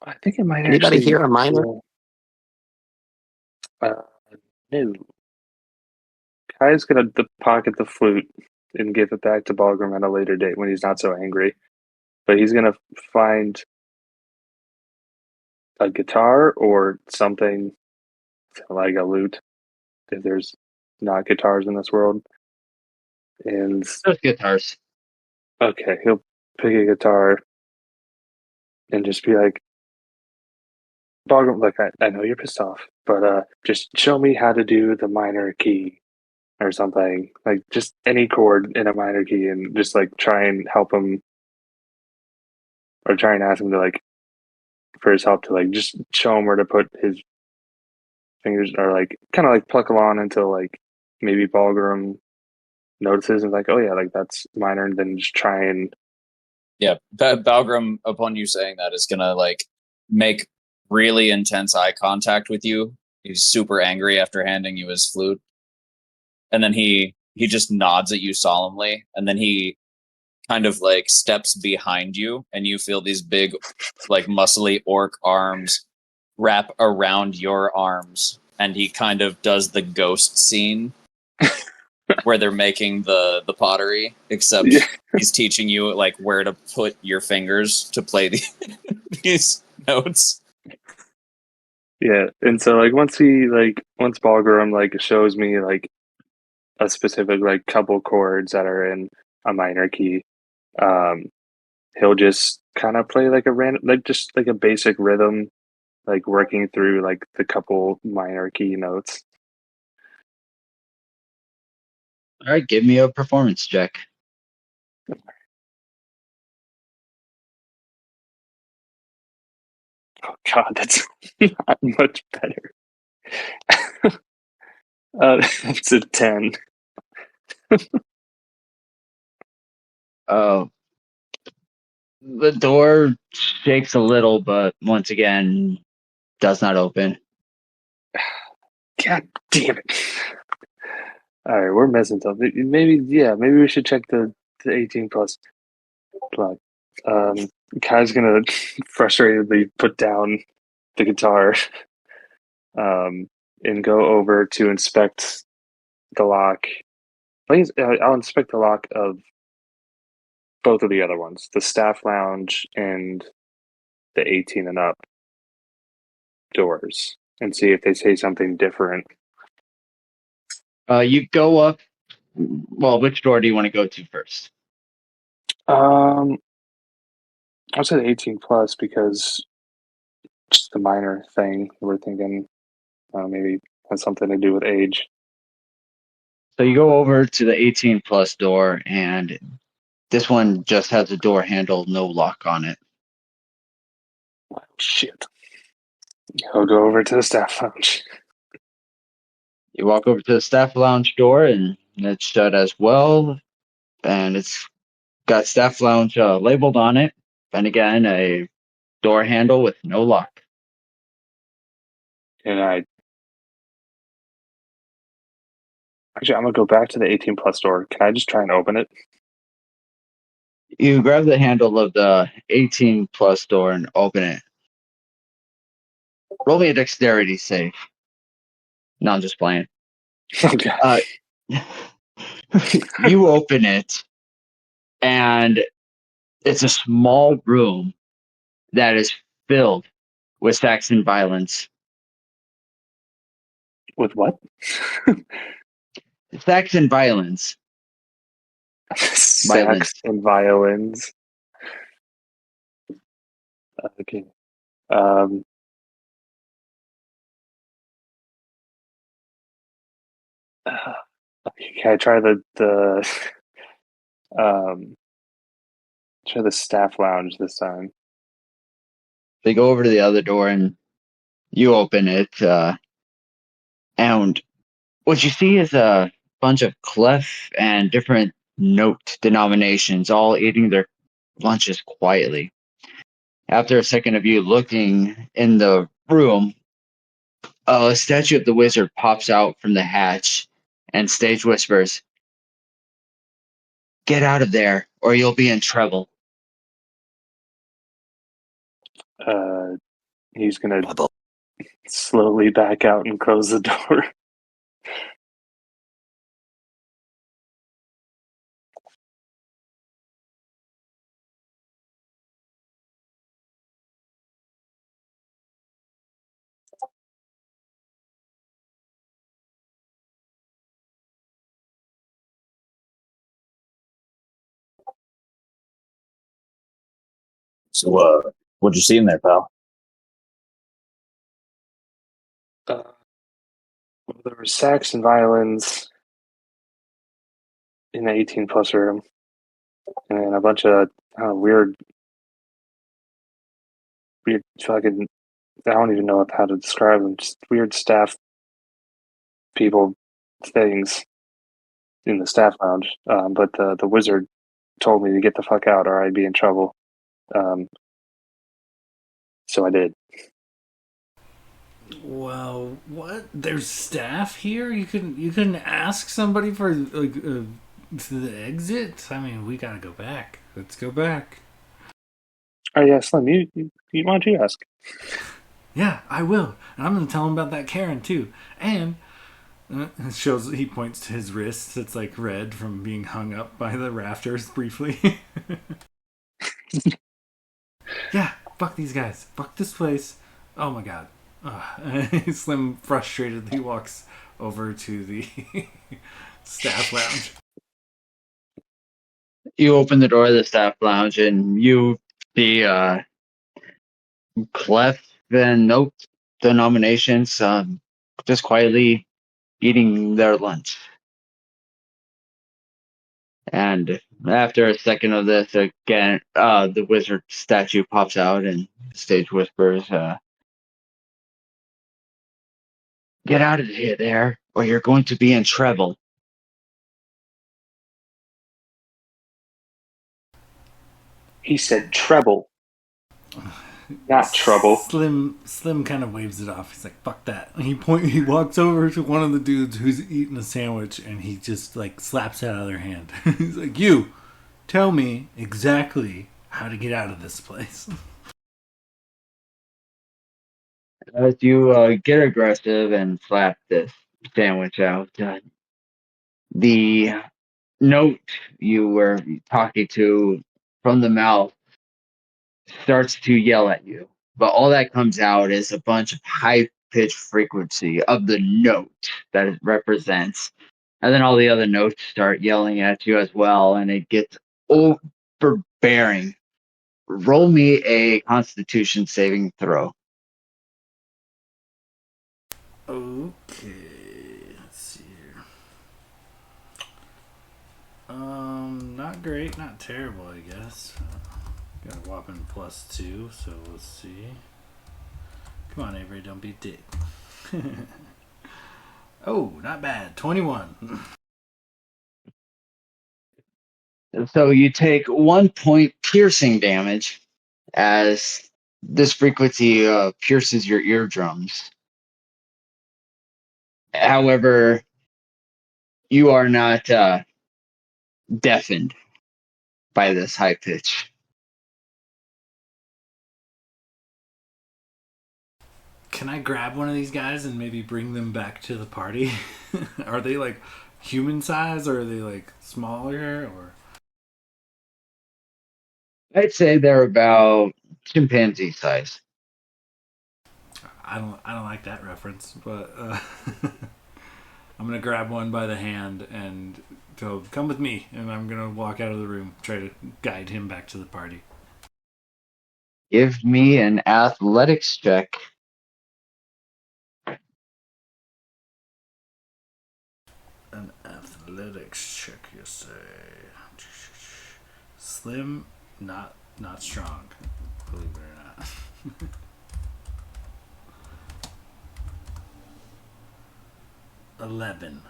I think it might Anybody actually. here a minor? No. Kai's gonna pocket the flute and give it back to Balgrim at a later date when he's not so angry. But he's gonna find a guitar or something like a lute if there's not guitars in this world. And those guitars. okay, he'll pick a guitar and just be like, Balgrim, look, I know you're pissed off, but just show me how to do the minor key or something. Like just any chord in a minor key and just like try and help him or try and ask him to like for his help to like just show him where to put his fingers or like kind of like pluck along until like maybe Balgrim notices and like, oh yeah, like that's minor, and then just try and Yeah, Balgrim, upon you saying that, is gonna like make really intense eye contact with you. He's super angry after handing you his flute, and then he just nods at you solemnly, and then he kind of like steps behind you, and you feel these big, like muscly orc arms wrap around your arms, and he kind of does the ghost scene where they're making the pottery, except yeah. he's teaching you like where to put your fingers to play these notes. Yeah, and so like once Balgrim like shows me like a specific like couple chords that are in a minor key, um, he'll just kind of play like a random like just like a basic rhythm, like working through like the couple minor key notes. All right, give me a performance check. Oh god, that's not much better. It's a 10. Oh, the door shakes a little, but once again does not open. God damn it. All right, we're missing something. Maybe we should check the 18 plus plug. Kai's gonna frustratedly put down the guitar and go over to inspect the lock. Please, I'll inspect the lock of both of the other ones, the staff lounge and the 18 and up doors, and see if they say something different. You go up. Well, which door do you want to go to first? I'll say the 18 plus because just the minor thing we're thinking maybe has something to do with age. So you go over to the 18 plus door, and this one just has a door handle, no lock on it. Oh, shit. I'll go over to the staff lounge. You walk over to the staff lounge door, and it's shut as well. And it's got staff lounge labeled on it. And again, a door handle with no lock. And I'm gonna go back to the 18 plus door. Can I just try and open it? You grab the handle of the 18 plus door and open it. Roll me a dexterity save. No, I'm just playing. Okay. You open it, and it's a small room that is filled with Saxon violence. With what? Saxon violence. Sax and violins. Okay. Can I try um try the staff lounge this time? They go over to the other door and you open it, and what you see is a bunch of clef and different note denominations all eating their lunches quietly. After a second of you looking in the room, a statue of the wizard pops out from the hatch and stage whispers, "Get out of there, or you'll be in trouble." Uh, he's gonna slowly back out and close the door. So, what'd you see in there, pal? There were sax and violins in the 18 plus room, and then a bunch of weird fucking. I don't even know how to describe them. Just weird staff people things in the staff lounge. But the wizard told me to get the fuck out or I'd be in trouble. So I did. Well, what? There's staff here. You couldn't ask somebody for the exit. I mean, we gotta go back. Let's go back. Oh yeah, Slim, you why don't you ask? Yeah, I will, and I'm gonna tell him about that Karen too. And it shows he points to his wrist that's like red from being hung up by the rafters briefly. Yeah, fuck these guys. Fuck this place. Oh my god. Slim frustratedly walks over to the staff lounge. You open the door of the staff lounge and you see clef and note denominations just quietly eating their lunch. And after a second of this, again, the wizard statue pops out and the stage whispers, "Get out of here there, or you're going to be in trouble." He said treble, not trouble. Slim kind of waves it off. He's like, "Fuck that." He walks over to one of the dudes who's eating a sandwich, and he just like slaps it out of their hand. He's like, "You, tell me exactly how to get out of this place." As you get aggressive and slap this sandwich out, the note you were talking to from the mouth starts to yell at you. But all that comes out is a bunch of high pitched frequency of the note that it represents. And then all the other notes start yelling at you as well, and it gets overbearing. Roll me a Constitution saving throw. Okay, let's see here. Not great, not terrible, I guess. Got a whopping +2, so let's see. Come on, Avery, don't be a dick. Oh, not bad. 21. So you take 1 point piercing damage as this frequency pierces your eardrums. However, you are not deafened by this high pitch. Can I grab one of these guys and maybe bring them back to the party? Are they like human size or are they like smaller or? I'd say they're about chimpanzee size. I don't like that reference, but I'm gonna grab one by the hand and go, come with me, and I'm gonna walk out of the room, try to guide him back to the party. Give me an athletics check. An athletics check, you say? Slim, not strong. Believe it or not. 11.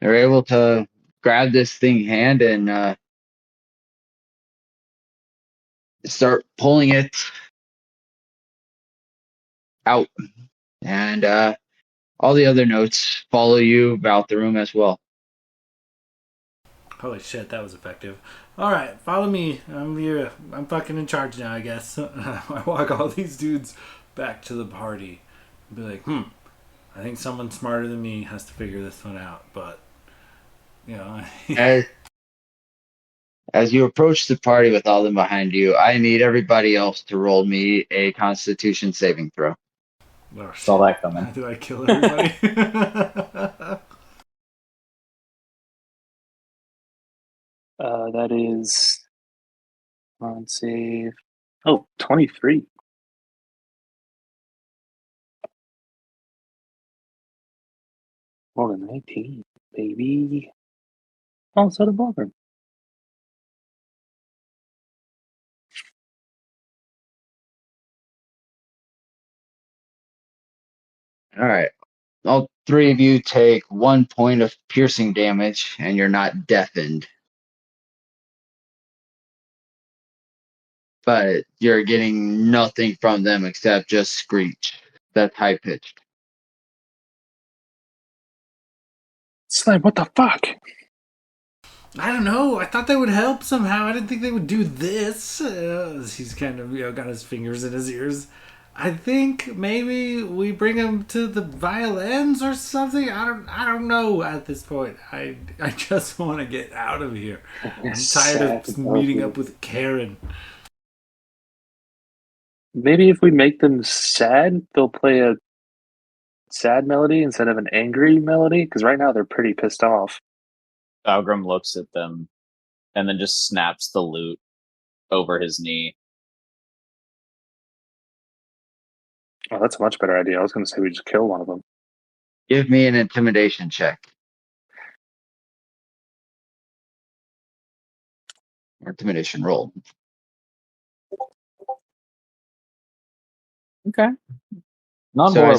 They're able to grab this thing hand and start pulling it out. And all the other notes follow you about the room as well. Holy shit, that was effective. Alright, follow me. I'm here. I'm fucking in charge now, I guess. I walk all these dudes back to the party. Be like, I think someone smarter than me has to figure this one out, but, you know. As you approach the party with all of them behind you, I need everybody else to roll me a Constitution saving throw. Oh, Saw that coming. Did I kill everybody? That is on save. Oh, 23. More than 19, baby. Oh, so the ballroom. All right. All three of you take 1 point of piercing damage, and you're not deafened. But you're getting nothing from them except just screech. That's high pitched. Slim, what the fuck? I don't know. I thought that would help somehow. I didn't think they would do this. He's kind of, got his fingers in his ears. I think maybe we bring him to the violins or something. I don't know at this point. I just want to get out of here. I'm tired of meeting up with Karen. Maybe if we make them sad, they'll play a sad melody instead of an angry melody. Because right now they're pretty pissed off. Balgrim looks at them and then just snaps the lute over his knee. Oh, that's a much better idea. I was going to say we just kill one of them. Give me an intimidation check. Or intimidation roll. Okay. Not So horrible.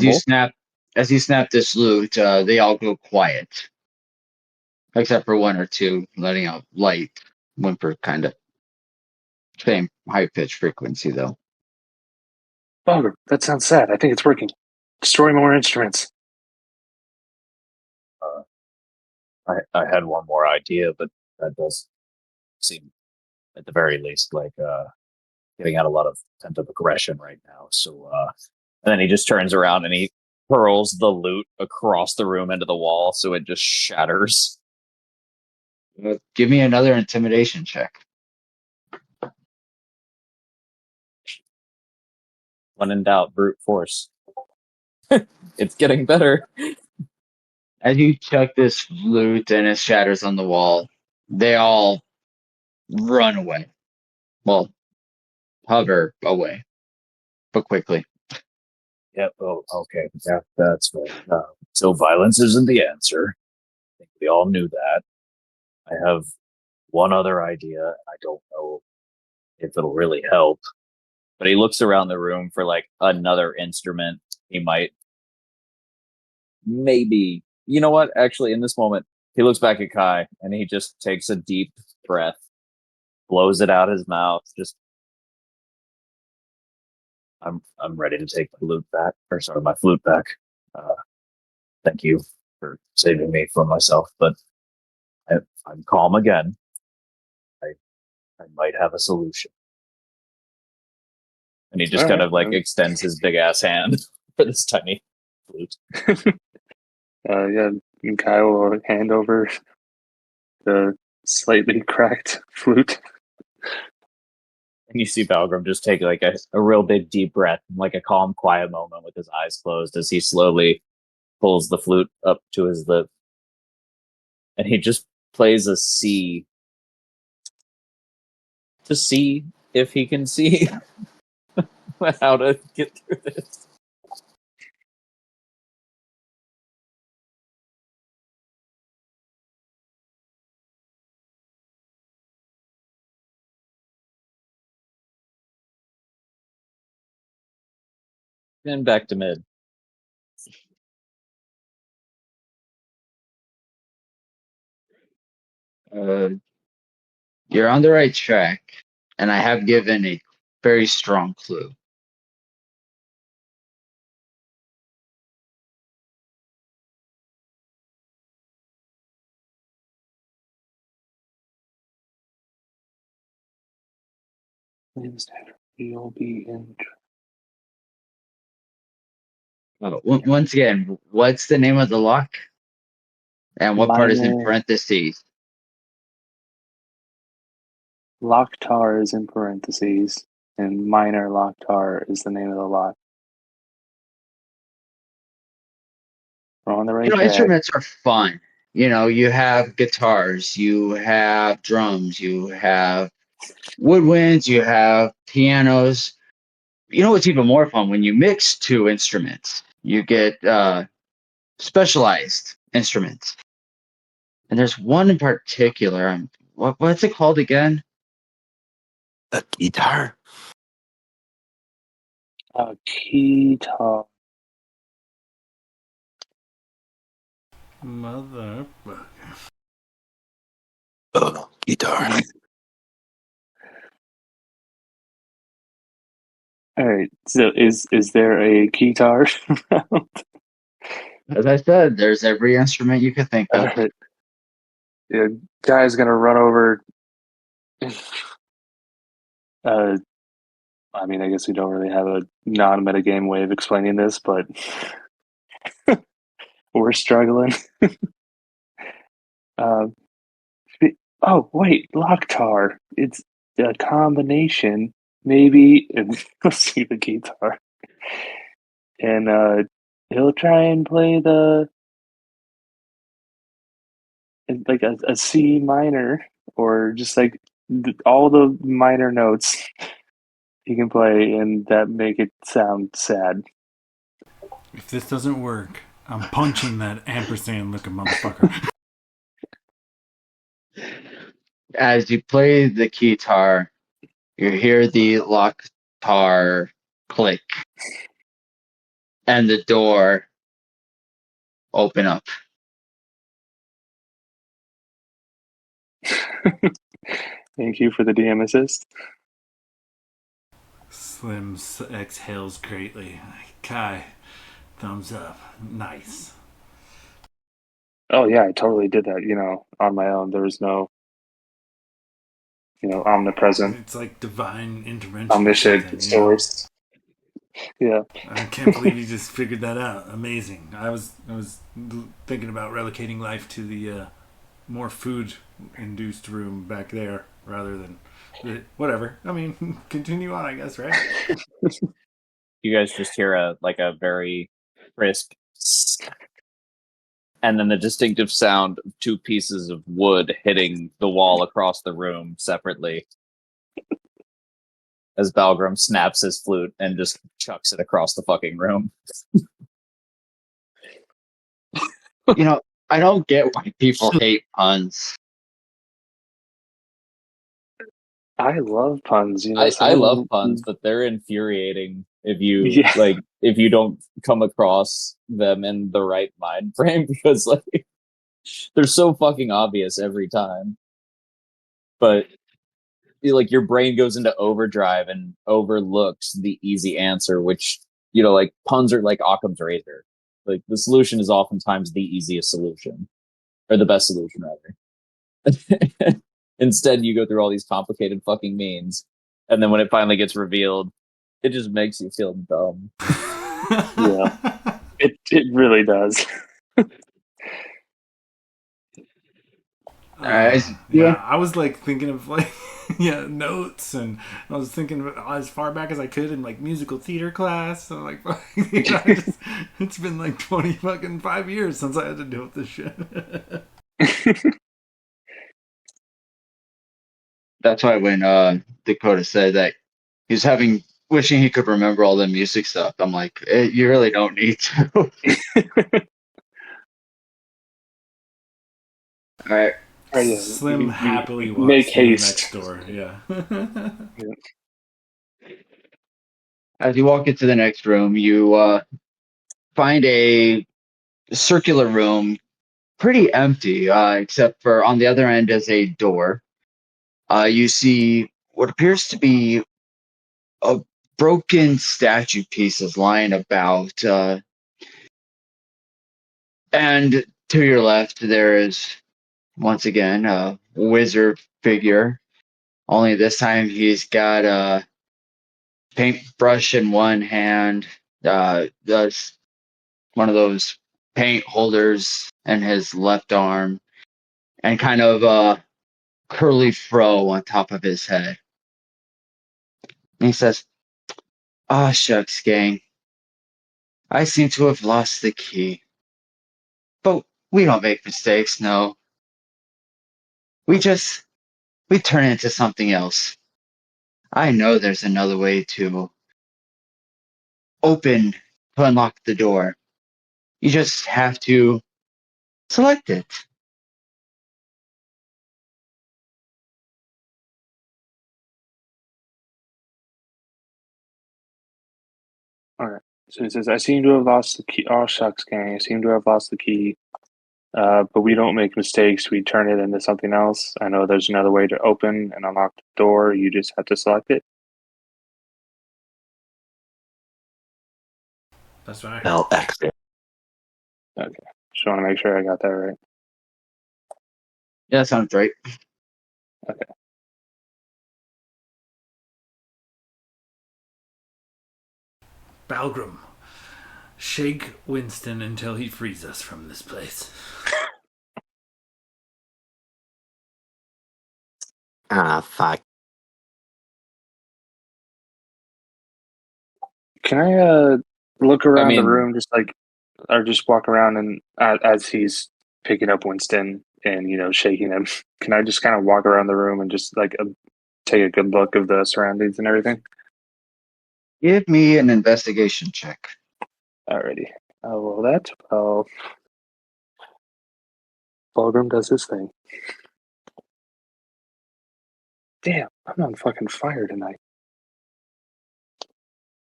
as you snap this lute, they all go quiet. Except for one or two, letting out light whimper, kind of. Same high pitch frequency, though. Bummer. That sounds sad. I think it's working. Destroy more instruments. I had one more idea, but that does seem, at the very least, like getting out a lot of pent-up aggression right now. So, and then he just turns around and he hurls the lute across the room into the wall, so it just shatters. Give me another intimidation check. When in doubt, brute force. It's getting better. As you chuck this lute and it shatters on the wall, they all run away. Well, hover away, but quickly. Yep. Oh, okay. That's right. So violence isn't the answer. I think we all knew that. I have one other idea. I don't know if it'll really help, but he looks around the room for like another instrument. He might, maybe, you know what? Actually, in this moment, he looks back at Kai and he just takes a deep breath, blows it out his mouth. Just, I'm ready to take my lute back, or sorry, my flute back. Thank you for saving me from myself, but I'm calm again. I might have a solution. And he just kind of like extends his big ass hand for this tiny flute. Yeah, and Kai will hand over the slightly cracked flute. And you see Balgrim just take like a real big deep breath, like a calm, quiet moment with his eyes closed as he slowly pulls the flute up to his lip, and he just plays a C to see if he can see how to get through this. Then back to mid. You're on the right track, and I have given a very strong clue. You'll be in. Once again, what's the name of the lock? And what part is in Minor. parentheses? Locktar is in parentheses, and minor Locktar is the name of the lock. We're on the right track. Instruments are fun. You have guitars, you have drums, you have woodwinds, you have pianos. What's even more fun? When you mix two instruments, you get specialized instruments. And there's one in particular. What's it called again? A guitar. A keytar. Motherfucker. Oh, guitar. All right. So is there a keytar? As I said, there's every instrument you could think All of. right. Yeah, guy's gonna run over. I mean, I guess we don't really have a non-metagame way of explaining this, but we're struggling. Oh wait, Locktar. It's a combination, maybe. And let's see the guitar, and he'll try and play like a C minor, or just like all the minor notes he can play, and that make it sound sad. If this doesn't work, I'm punching that ampersand looking motherfucker. As you play the guitar, you hear the Locktar click and the door open up. Thank you for the DM assist. Slim exhales greatly. Kai, thumbs up. Nice. Oh yeah, I totally did that, on my own. There was no, omnipresent, It's like divine intervention. omniscient source. Yeah. I can't believe you just figured that out. Amazing. I was thinking about relocating life to the more food-induced room back there rather than whatever. I mean, continue on, I guess, right? You guys just hear a very crisp, and then the distinctive sound of two pieces of wood hitting the wall across the room separately. As Balgrim snaps his flute and just chucks it across the fucking room. I don't get why people hate puns. I love puns, I love puns, but they're infuriating if you Yeah. if you don't come across them in the right mind frame, because they're so fucking obvious every time. But your brain goes into overdrive and overlooks the easy answer, which puns are like Occam's razor. Like, the solution is oftentimes the easiest solution, or the best solution rather. Instead, you go through all these complicated fucking means, and then when it finally gets revealed, it just makes you feel dumb. Yeah. It really does. Yeah. Yeah, I was thinking of yeah, notes, and I was thinking as far back as I could in like musical theater class. So like, it's been like 5 years since I had to deal with this shit. That's why when Dakota said that he was wishing he could remember all the music stuff, I'm like, you really don't need to. All right. Slim happily walks make through the haste. next door. Yeah. As you walk into the next room, you find a circular room, pretty empty, except for on the other end is a door. You see what appears to be a broken statue pieces lying about, and to your left there is once again a wizard figure. Only this time he's got a paintbrush in one hand, does one of those paint holders in his left arm, and kind of a curly fro on top of his head. And he says, "Ah, shucks, gang. I seem to have lost the key. But we don't make mistakes, no. We turn it into something else. I know there's another way to open, to unlock the door. You just have to select it." All right. So it says, "I seem to have lost the key. Oh shucks, gang! I seem to have lost the key. But we don't make mistakes. We turn it into something else. I know there's another way to open and unlock the door. You just have to select it." That's what I heard. LX. Okay. Just want to make sure I got that right. Yeah, that sounds right. Okay. Balgrim, shake Winston until he frees us from this place. Ah, fuck. Can I look around the mean- room, or just walk around and as he's picking up Winston and shaking him? Can I just kind of walk around the room and just take a good look of the surroundings and everything? Give me an investigation check. Alrighty. Well, that's Fulgrim does his thing. Damn, I'm on fucking fire tonight.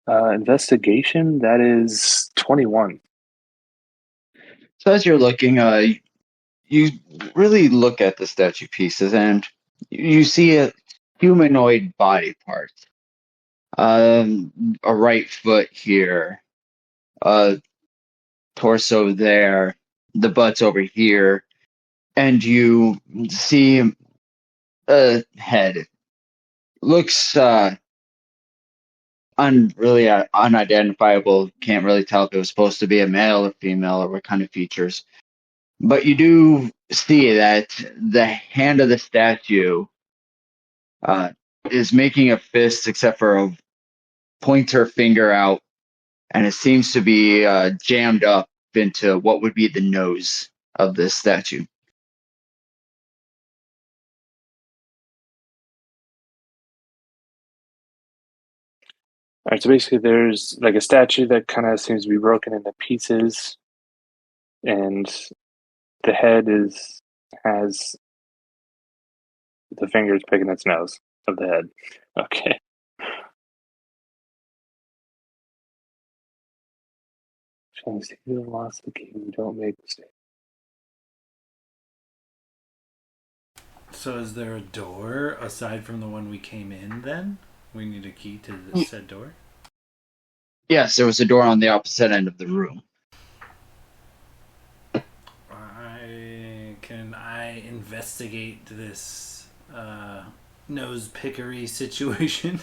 Investigation, that is 21. So as you're looking, you really look at the statue pieces and you see a humanoid body part. A right foot here, a torso there, the butt's over here, and you see a head. Looks really unidentifiable. Can't really tell if it was supposed to be a male or female or what kind of features. But you do see that the hand of the statue is making a fist, except for a pointer finger out, and it seems to be jammed up into what would be the nose of this statue. All right, so basically there's like a statue that kind of seems to be broken into pieces, and the head has the fingers picking its nose of the head. Okay. Trying to see who lost the key. Don't make mistakes. So is there a door aside from the one we came in then? We need a key to the said door? Yes, there was a door on the opposite end of the room. Can I investigate this nose pickery situation?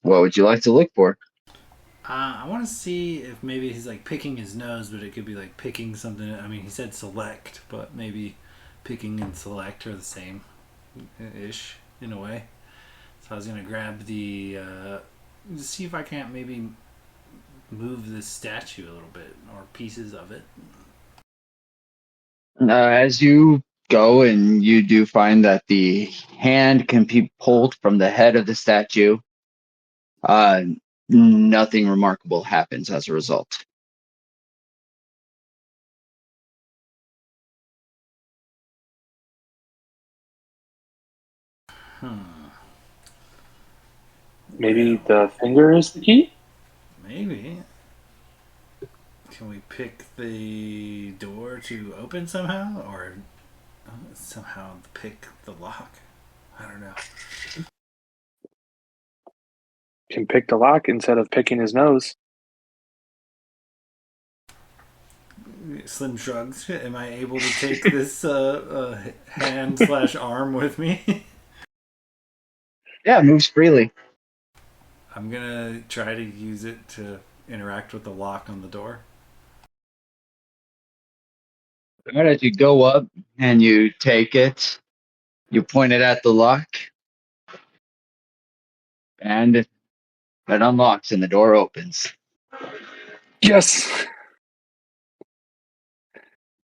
What would you like to look for? I want to see if maybe he's like picking his nose, but it could be like picking something. I mean, he said select, but maybe picking and select are the same. ish in a way. So I was gonna grab the see if I can't maybe move this statue a little bit or pieces of it. As you go and you do find that the hand can be pulled from the head of the statue, uh, nothing remarkable happens as a result. Maybe the finger is the key? Maybe. Can we pick the door to open somehow, or somehow pick the lock? I don't know. Can pick the lock instead of picking his nose. Slim shrugs. Am I able to take this hand slash arm with me? Yeah, it moves freely. I'm gonna try to use it to interact with the lock on the door. Right as you go up and you take it, you point it at the lock, and it unlocks and the door opens. Yes!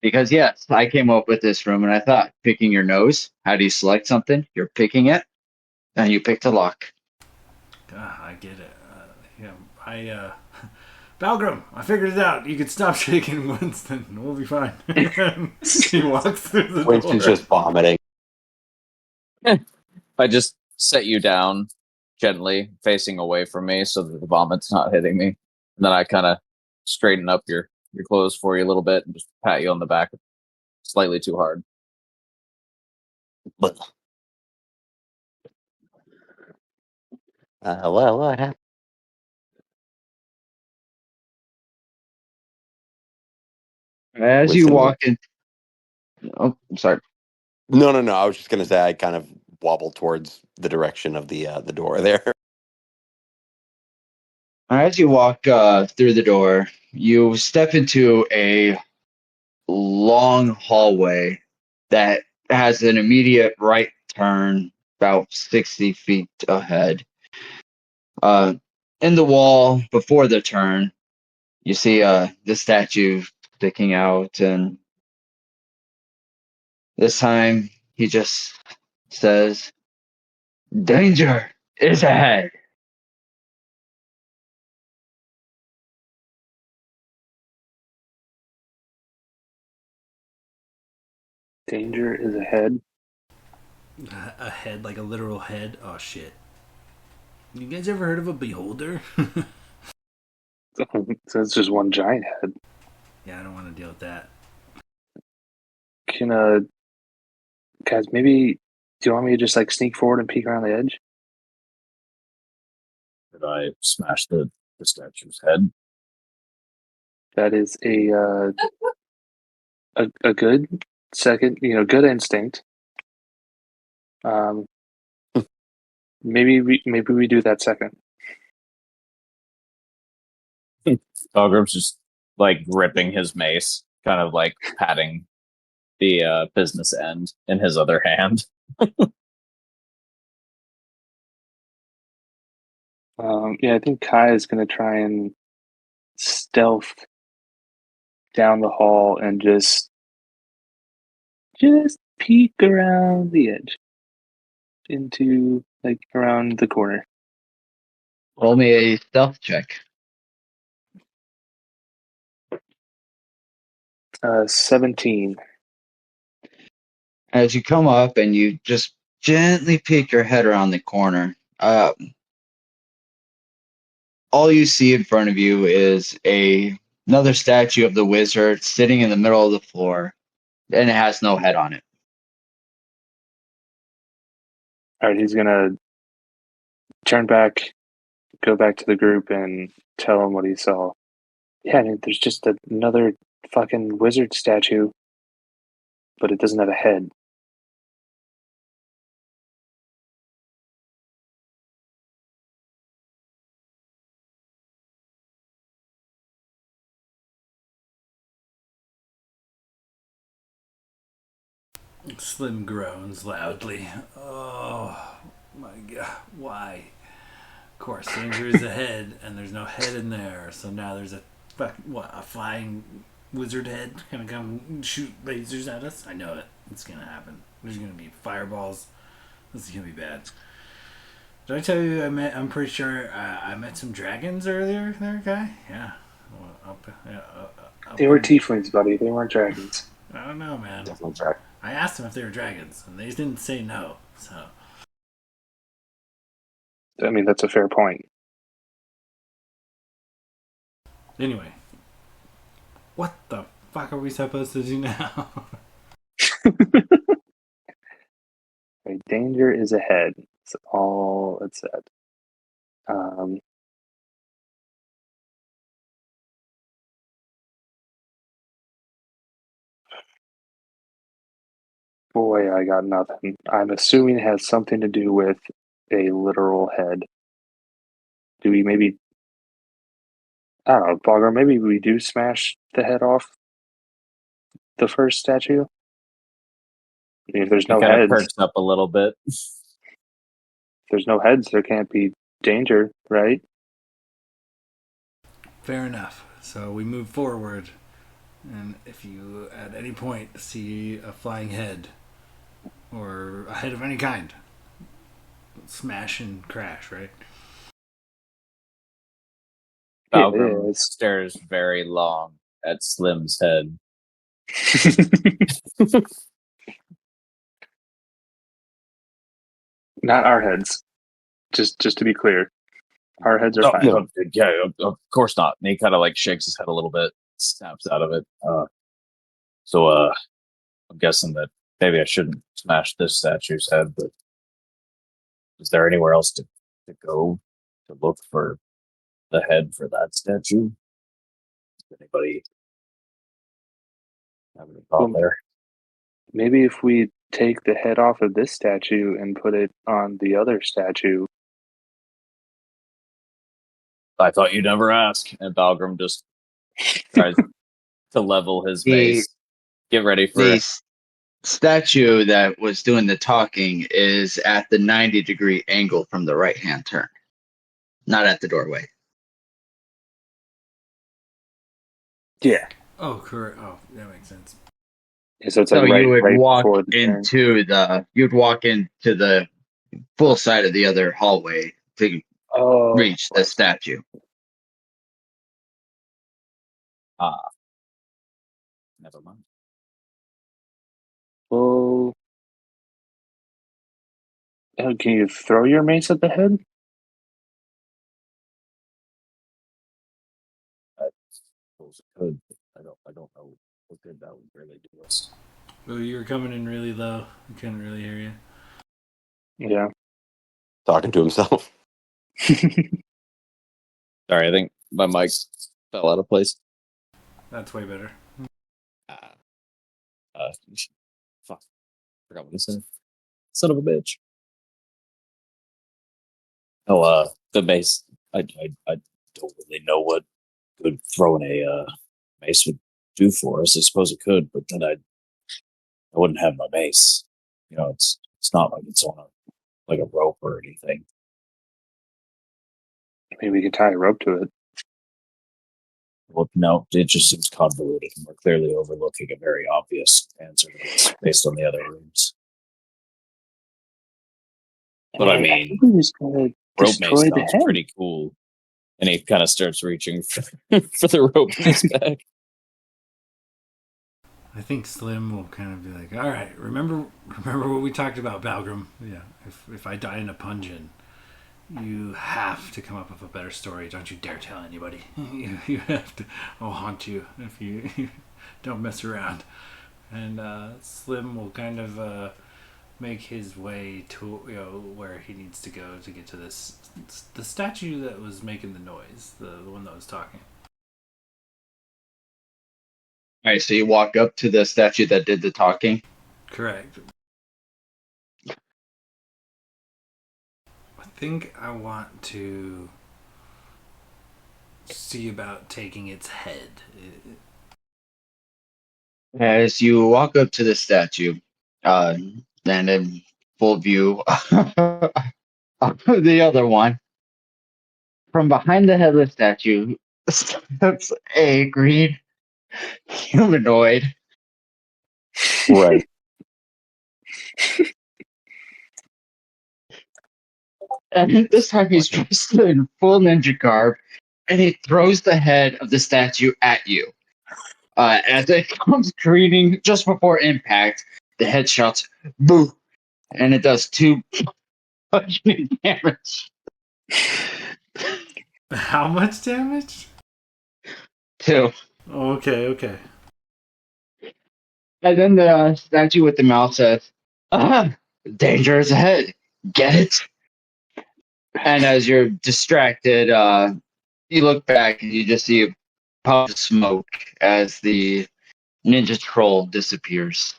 Because yes, I came up with this room and I thought, picking your nose, how do you select something? You're picking it, and you picked a lock. I get it. Balgrim, I figured it out. You could stop shaking once, then we'll be fine. He walks through the Winston's door. just vomiting. I just set you down gently, facing away from me so that the vomit's not hitting me. And then I kind of straighten up your clothes for you a little bit and just pat you on the back slightly too hard. But well, what happened? As you Winston walk in, oh, I'm sorry. No. I was just gonna say I kind of wobble towards the direction of the door there. As you walk through the door, you step into a long hallway that has an immediate right turn about 60 feet ahead. In the wall before the turn, you see the statue sticking out, and this time he just says, "Danger is ahead." Danger is ahead. A head, like a literal head? Oh, shit. You guys ever heard of a beholder? So it's just one giant head. Yeah, I don't want to deal with that. Can, guys, maybe, do you want me to just, like, sneak forward and peek around the edge? Did I smash the statue's head? That is a good second, good instinct. Maybe we do that second. Dogram's just like gripping his mace, kind of like patting the business end in his other hand. Yeah, I think Kai is going to try and stealth down the hall and just peek around the edge into, like, around the corner. Roll me a stealth check. 17. As you come up and you just gently peek your head around the corner, all you see in front of you is another statue of the wizard sitting in the middle of the floor, and it has no head on it. All right, he's going to turn back, go back to the group, and tell them what he saw. Yeah, I mean, there's just another fucking wizard statue, but it doesn't have a head. Slim groans loudly. Oh my god, why? Of course, danger is ahead, and there's no head in there, so now there's a flying wizard head gonna come shoot lasers at us? I know it. It's gonna happen. There's gonna be fireballs. This is gonna be bad. Did I tell you I'm pretty sure I met some dragons earlier there, guy? Yeah. Well, They were tieflings, buddy. They weren't dragons. I don't know, man. Definitely track. I asked them if they were dragons, and they didn't say no. So I mean, that's a fair point. anyway, what the fuck are we supposed to do now? Right, danger is ahead. That's all it said. Boy, I got nothing. I'm assuming it has something to do with a literal head. Do we maybe... I don't know, Bogger, maybe we do smash the head off the first statue? I mean, if there's no kind of heads, perks up a little bit. there can't be danger, right? Fair enough. So we move forward, and if you at any point see a flying head or a head of any kind, smash and crash, right? Yeah, Balgrim it's... stares very long at Slim's head. Not our heads. Just to be clear, our heads are fine. No, yeah, of course not. And he kind of like shakes his head a little bit, snaps out of it. So I'm guessing that maybe I shouldn't smash this statue's head, but is there anywhere else to go to look for the head for that statue? Does anybody have any thought there? Maybe if we take the head off of this statue and put it on the other statue. I thought you'd never ask. And Balgrim just tries to level his mace. Get ready for The it. statue that was doing the talking is at the 90-degree angle from the right-hand turn, not at the doorway. Yeah. Oh, correct. Oh, that makes sense. So it's So like you would right walk before the turn. you'd walk into the full side of the other hallway to reach the statue. Never mind. Well, can you throw your mace at the head? I suppose it could. But I don't know what good that would really do us. Well, you were coming in really low. I couldn't really hear you. Yeah. Talking to himself. Sorry, I think my mic fell out of place. That's way better. Fuck. Forgot what I said. Son of a bitch. Oh, the mace. I don't really know what good throwing a mace would do for us. I suppose it could, but then I wouldn't have my mace. You know, it's not like it's on a rope or anything. Maybe we could tie a rope to it. Well, no, it just seems convoluted, and we're clearly overlooking a very obvious answer to this based on the other rooms. But I mean, think we just gotta rope destroy mace the sounds head. pretty cool. And he kind of starts reaching for the rope in his bag. I think Slim will kind of be like, "All right, remember what we talked about, Balgrim? Yeah, if I die in a Pungeon, you have to come up with a better story. Don't you dare tell anybody. You have to. I'll haunt you if you don't mess around." And Slim will kind of make his way to where he needs to go to get to the statue that was making the noise, the one that was talking. All right, so you walk up to the statue that did the talking. Correct. I think I want to see about taking its head. As you walk up to the statue, uh, and in full view of the other one. From behind the headless statue steps a green humanoid. Right. And this time he's dressed in full ninja garb, and he throws the head of the statue at you. As it comes careening just before impact, the head shouts, "Boo!" And it does 2 punching damage. How much damage? 2. Okay. And then the statue with the mouth says, danger is ahead. Get it? And as you're distracted, you look back and you just see a puff of smoke as the ninja troll disappears.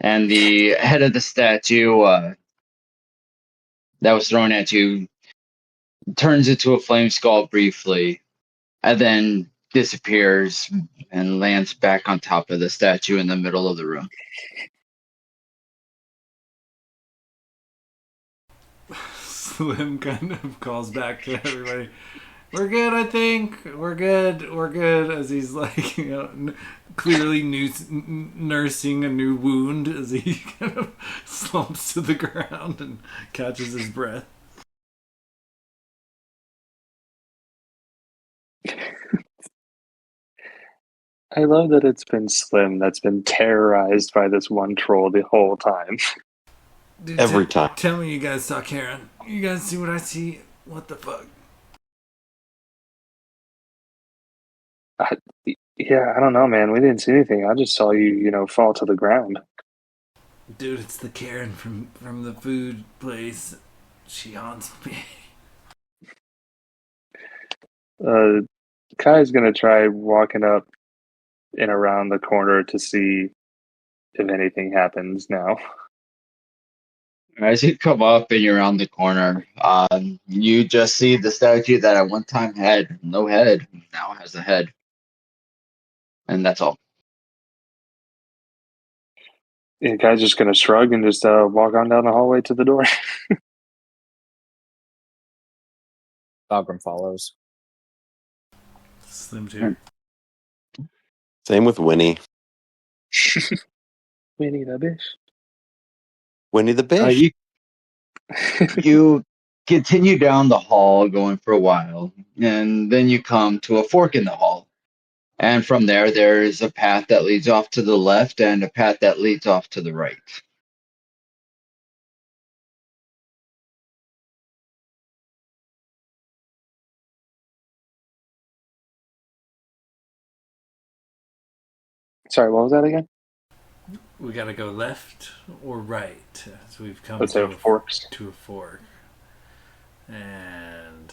And the head of the statue that was thrown at you turns into a flame skull briefly, and then disappears and lands back on top of the statue in the middle of the room. Slim kind of calls back to everybody. We're good, I think. We're good. As he's like, clearly nursing a new wound as he kind of slumps to the ground and catches his breath. I love that it's been Slim that's been terrorized by this one troll the whole time. Dude, Every time. Tell me you guys saw Karen. You guys see what I see? What the fuck? Yeah, I don't know, man. We didn't see anything. I just saw you, fall to the ground. Dude, it's the Karen from the food place. She haunts me. Kai's gonna try walking up and around the corner to see if anything happens now. As you come up and you're around the corner, you just see the statue that at one time had no head, now has a head. And that's all. Yeah, Kai's just gonna shrug and just walk on down the hallway to the door. Bagram follows. Slim too. Same with Winnie. Winnie the Bish. Winnie the Bish. You continue down the hall going for a while, and then you come to a fork in the hall. And from there is a path that leads off to the left and a path that leads off to the right. Sorry, what was that again? We gotta go left or right. So we've come Let's say forks. to a fork. And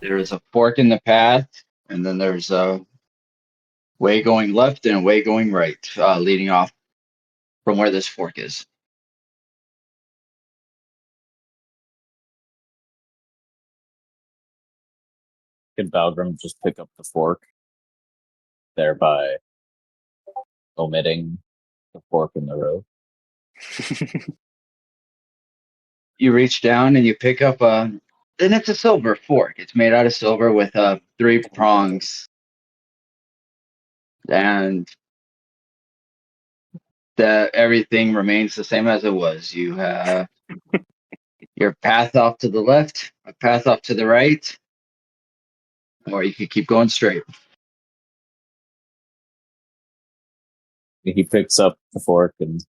There's a fork in the path, and then there's a way going left and a way going right, leading off from where this fork is. Could Balgrim just pick up the fork, thereby omitting the fork in the road? You reach down and you pick up and it's a silver fork. It's made out of silver with 3 prongs, and everything remains the same as it was. You have your path off to the left, a path off to the right, or you could keep going straight. He picks up the fork and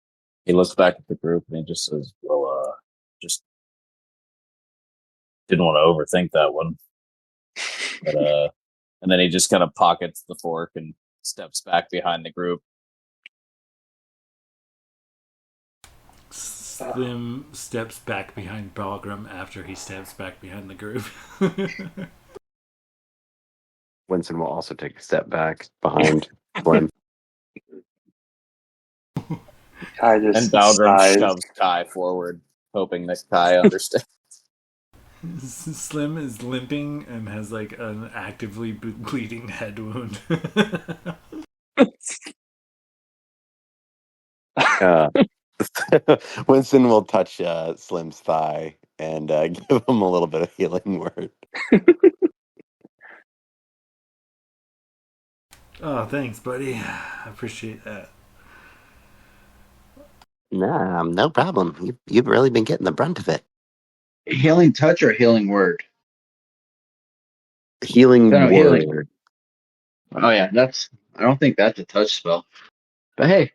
he looks back at the group and he just says, well, just didn't want to overthink that one. But, and then he just kind of pockets the fork and steps back behind the group. Slim steps back behind Balgrim after he steps back behind the group. Winston will also take a step back behind Slim. Kai just And Balgrim sighs. shoves Kai forward, hoping that Kai understands. Slim is limping and has like an actively bleeding head wound. Uh, Winston will touch Slim's thigh and give him a little bit of healing word. Oh, thanks, buddy. I appreciate that. Nah, no problem. You've really been getting the brunt of it. Healing touch or healing word? Healing No, word. healing. Oh yeah, I don't think that's a touch spell. But hey,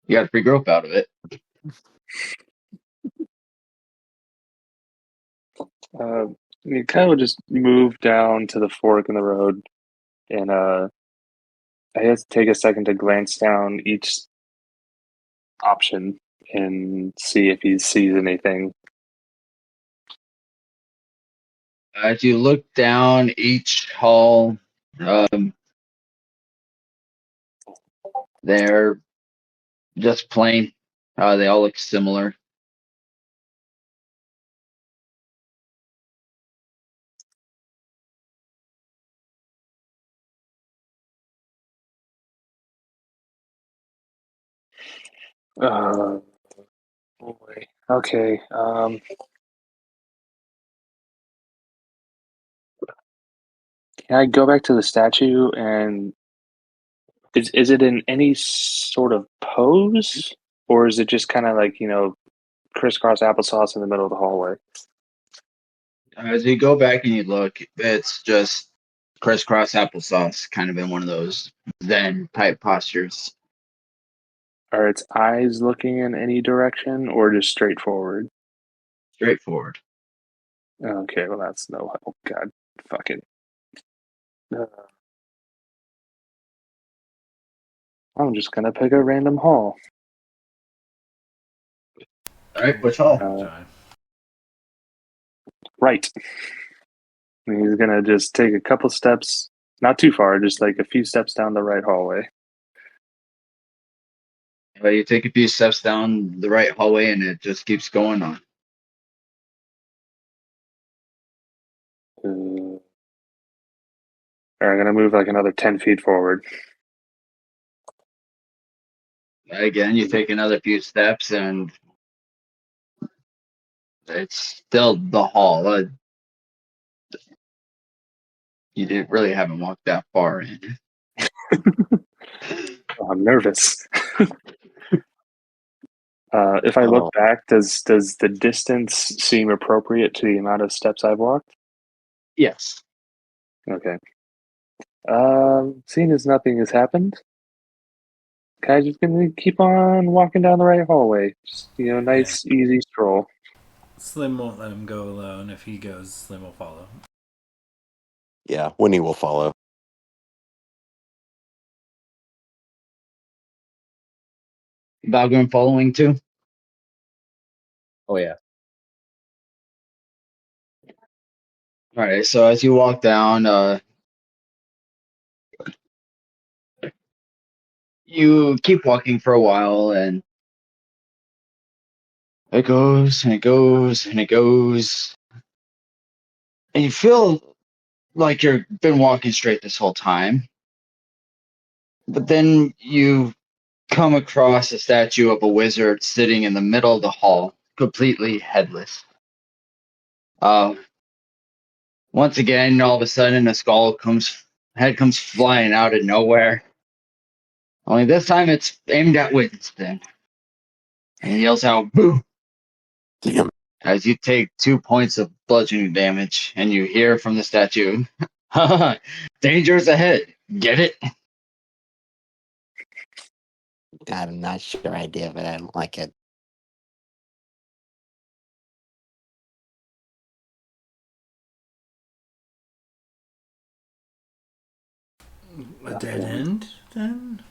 you got free growth out of it. You kind of just move down to the fork in the road, and I guess take a second to glance down each option and see if he sees anything. As you look down each hall, um, they're just plain. They all look similar. Uh, boy. Okay. Can I go back to the statue and is it in any sort of pose, or is it just kind of like crisscross applesauce in the middle of the hallway? As you go back and you look, it's just crisscross applesauce, kind of in one of those Zen type postures. Are its eyes looking in any direction, or just straight forward? Straightforward. Okay, well that's no help. God, fuck it. I'm just gonna pick a random hall. All right, which hall? Sorry. Right. And he's gonna just take a couple steps, not too far, just like a few steps down the right hallway. You take a few steps down the right hallway, and it just keeps going on. All right, I'm gonna move like another 10 feet forward. Again, you take another few steps, and it's still the hall. You didn't really haven't walked that far in. Oh, I'm nervous. If I look Oh. back, does the distance seem appropriate to the amount of steps I've walked? Yes. Okay. Seeing as nothing has happened, kind of just gonna keep on walking down the right hallway. Just nice, easy stroll. Slim won't let him go alone. If he goes, Slim will follow. Yeah, Winnie will follow. Balgrim following too. Oh yeah. All right. So as you walk down, you keep walking for a while, and it goes and it goes and it goes, and you feel like you've been walking straight this whole time. But then you come across a statue of a wizard sitting in the middle of the hall, completely headless. Once again, all of a sudden, head comes flying out of nowhere. Only this time, it's aimed at Winston, and he yells out, "Boo!" Damn. As you take 2 points of bludgeoning damage, and you hear from the statue, "Ha! Danger's ahead. Get it?" I'm not sure I did, but I don't like it. A dead end, then?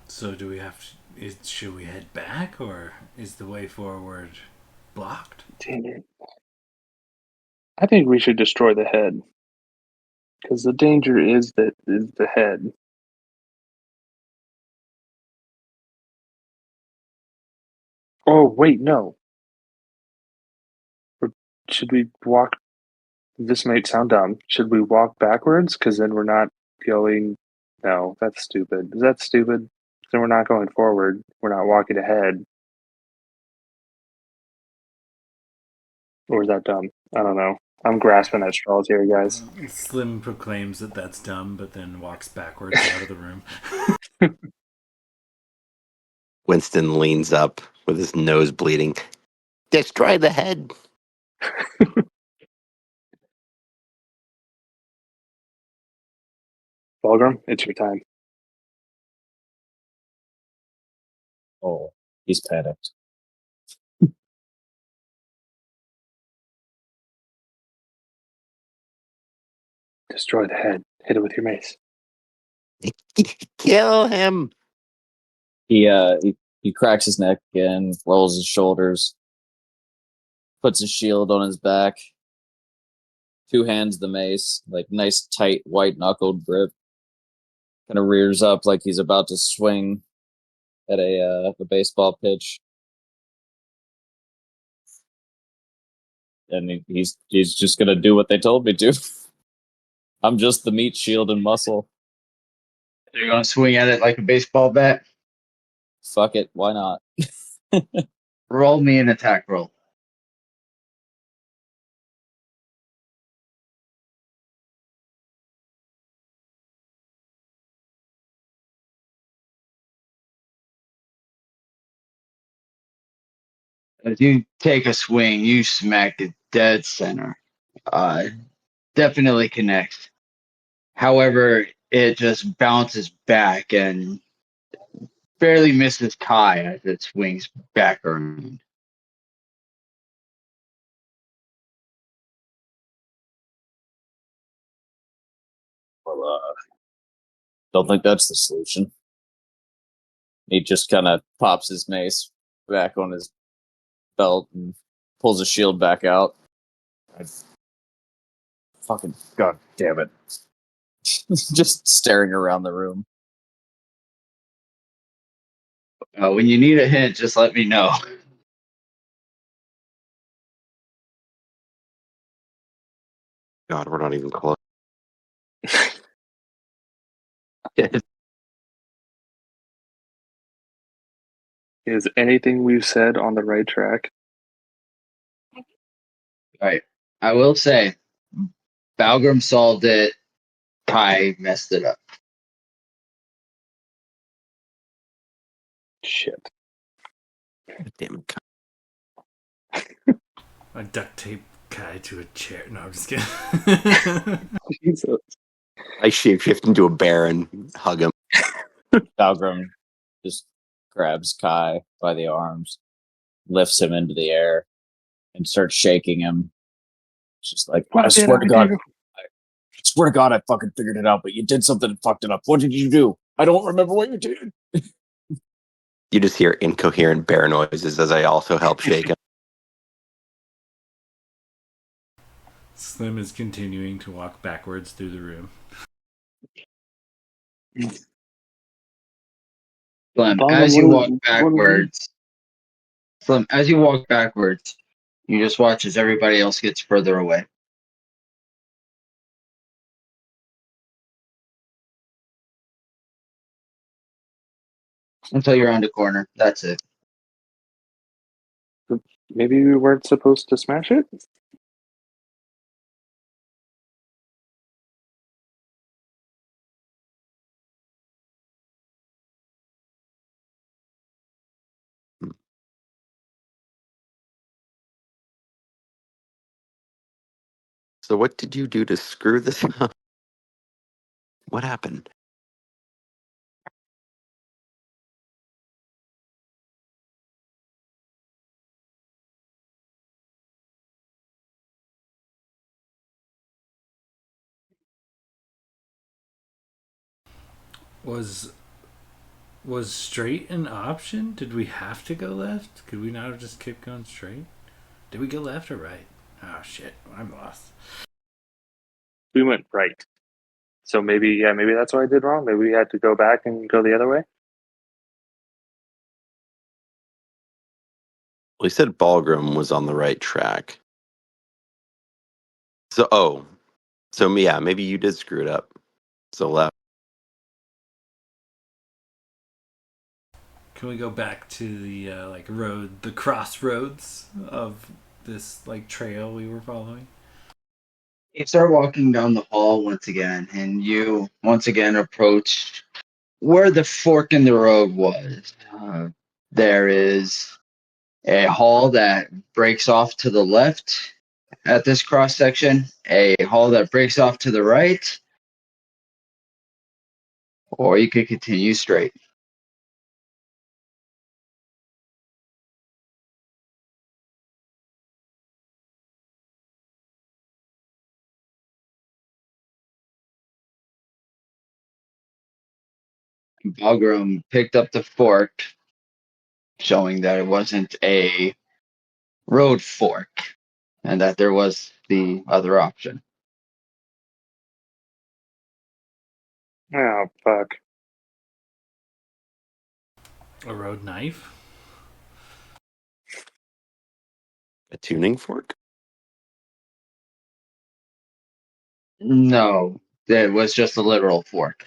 So do we have to... should we head back, or is the way forward blocked? Damn it. I think we should destroy the head. Because the danger is the head. Oh, wait, no. should we walk? This might sound dumb. Should we walk backwards? Because then we're not going. No, that's stupid. Is that stupid? Then we're not going forward. We're not walking ahead. Or is that dumb? I don't know. I'm grasping at straws here, guys. Slim proclaims that that's dumb, but then walks backwards out of the room. Winston leans up with his nose bleeding. Destroy the head. Fulgrim, it's your time. Oh, he's panicked. Destroy the head. Hit it with your mace. Kill him. He cracks his neck again, rolls his shoulders, puts his shield on his back, two hands the mace, like nice tight white knuckled grip. Kind of rears up like he's about to swing at a baseball pitch, and he's just gonna do what they told me to. I'm just the meat shield and muscle. You're going to swing at it like a baseball bat? Fuck it, why not? Roll me an attack roll. As you take a swing, you smack it dead center. Definitely connects. However, it just bounces back and barely misses Kai as it swings back around. Well, don't think that's the solution. He just kind of pops his mace back on his belt and pulls his shield back out. Fucking god damn it. Just staring around the room. When you need a hint, just let me know. God, we're not even close. Is anything we've said on the right track? All right. I will say, Balgrim solved it. Kai messed it up. Shit. Damn it. I duct tape Kai to a chair. No, I'm just kidding. Jesus. I shapeshift into a bear and hug him. Balgrim just grabs Kai by the arms, lifts him into the air, and starts shaking him. It's just like, I swear to God, I fucking figured it out, but you did something and fucked it up. What did you do? I don't remember what you did. You just hear incoherent bear noises as I also help shake him. Slim is continuing to walk backwards through the room. Slim, as you walk backwards, you just watch as everybody else gets further away. Until you're on the corner. That's it. Maybe we weren't supposed to smash it? So what did you do to screw this up? What happened? Was straight an option? Did we have to go left? Could we not have just kept going straight? Did we go left or right? Oh shit, I'm lost. We went right. So maybe that's what I did wrong. Maybe we had to go back and go the other way. Well, he said Balgrim was on the right track. So yeah, maybe you did screw it up. So left. Can we go back to the the crossroads of this like trail we were following? You start walking down the hall once again, and you once again approach where the fork in the road was. There is a hall that breaks off to the left at this cross section, a hall that breaks off to the right, or you could continue straight. Bagram picked up the fork, showing that it wasn't a road fork and that there was the other option. Oh, fuck. A road knife? A tuning fork? No, it was just a literal fork.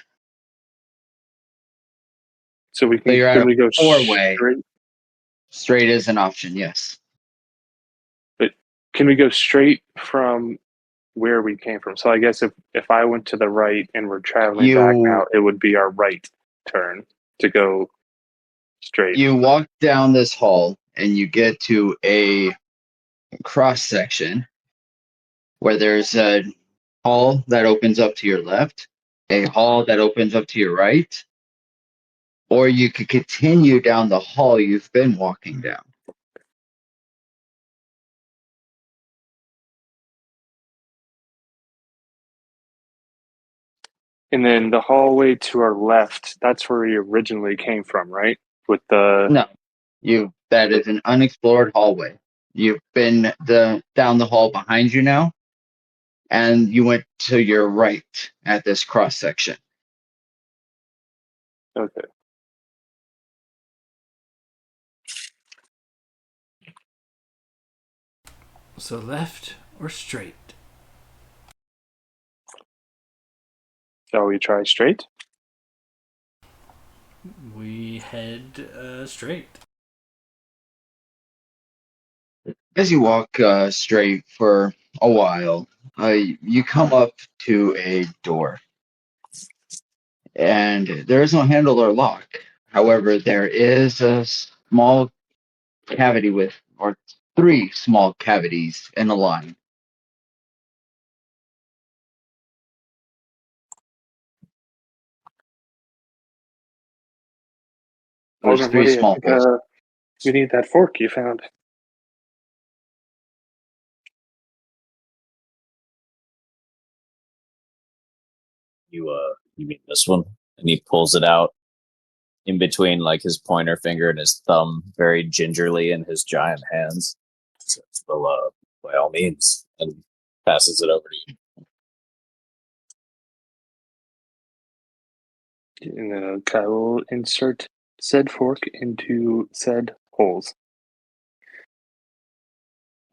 So we So you're at can a we go four-way. straight? Straight is an option, yes. But can we go straight from where we came from? So I guess if I went to the right and we're traveling back now, it would be our right turn to go straight. You walk down this hall and you get to a cross section where there's a hall that opens up to your left, a hall that opens up to your right, or you could continue down the hall you've been walking down. And then the hallway to our left, that's where we originally came from, right? With the No, that is an unexplored hallway. You've been down the hall behind you now, and you went to your right at this cross section. okay. So left or straight? Shall we try straight? We head straight. As you walk straight for a while, you come up to a door, and there is no handle or lock. However, there is a small cavity or three small cavities in a line. There's Alden, three buddy, I small think holes. we need that fork you found. You mean this one? And he pulls it out in between like his pointer finger and his thumb, very gingerly in his giant hands. So, well, by all means, and passes it over to you. And then I will insert said fork into said holes.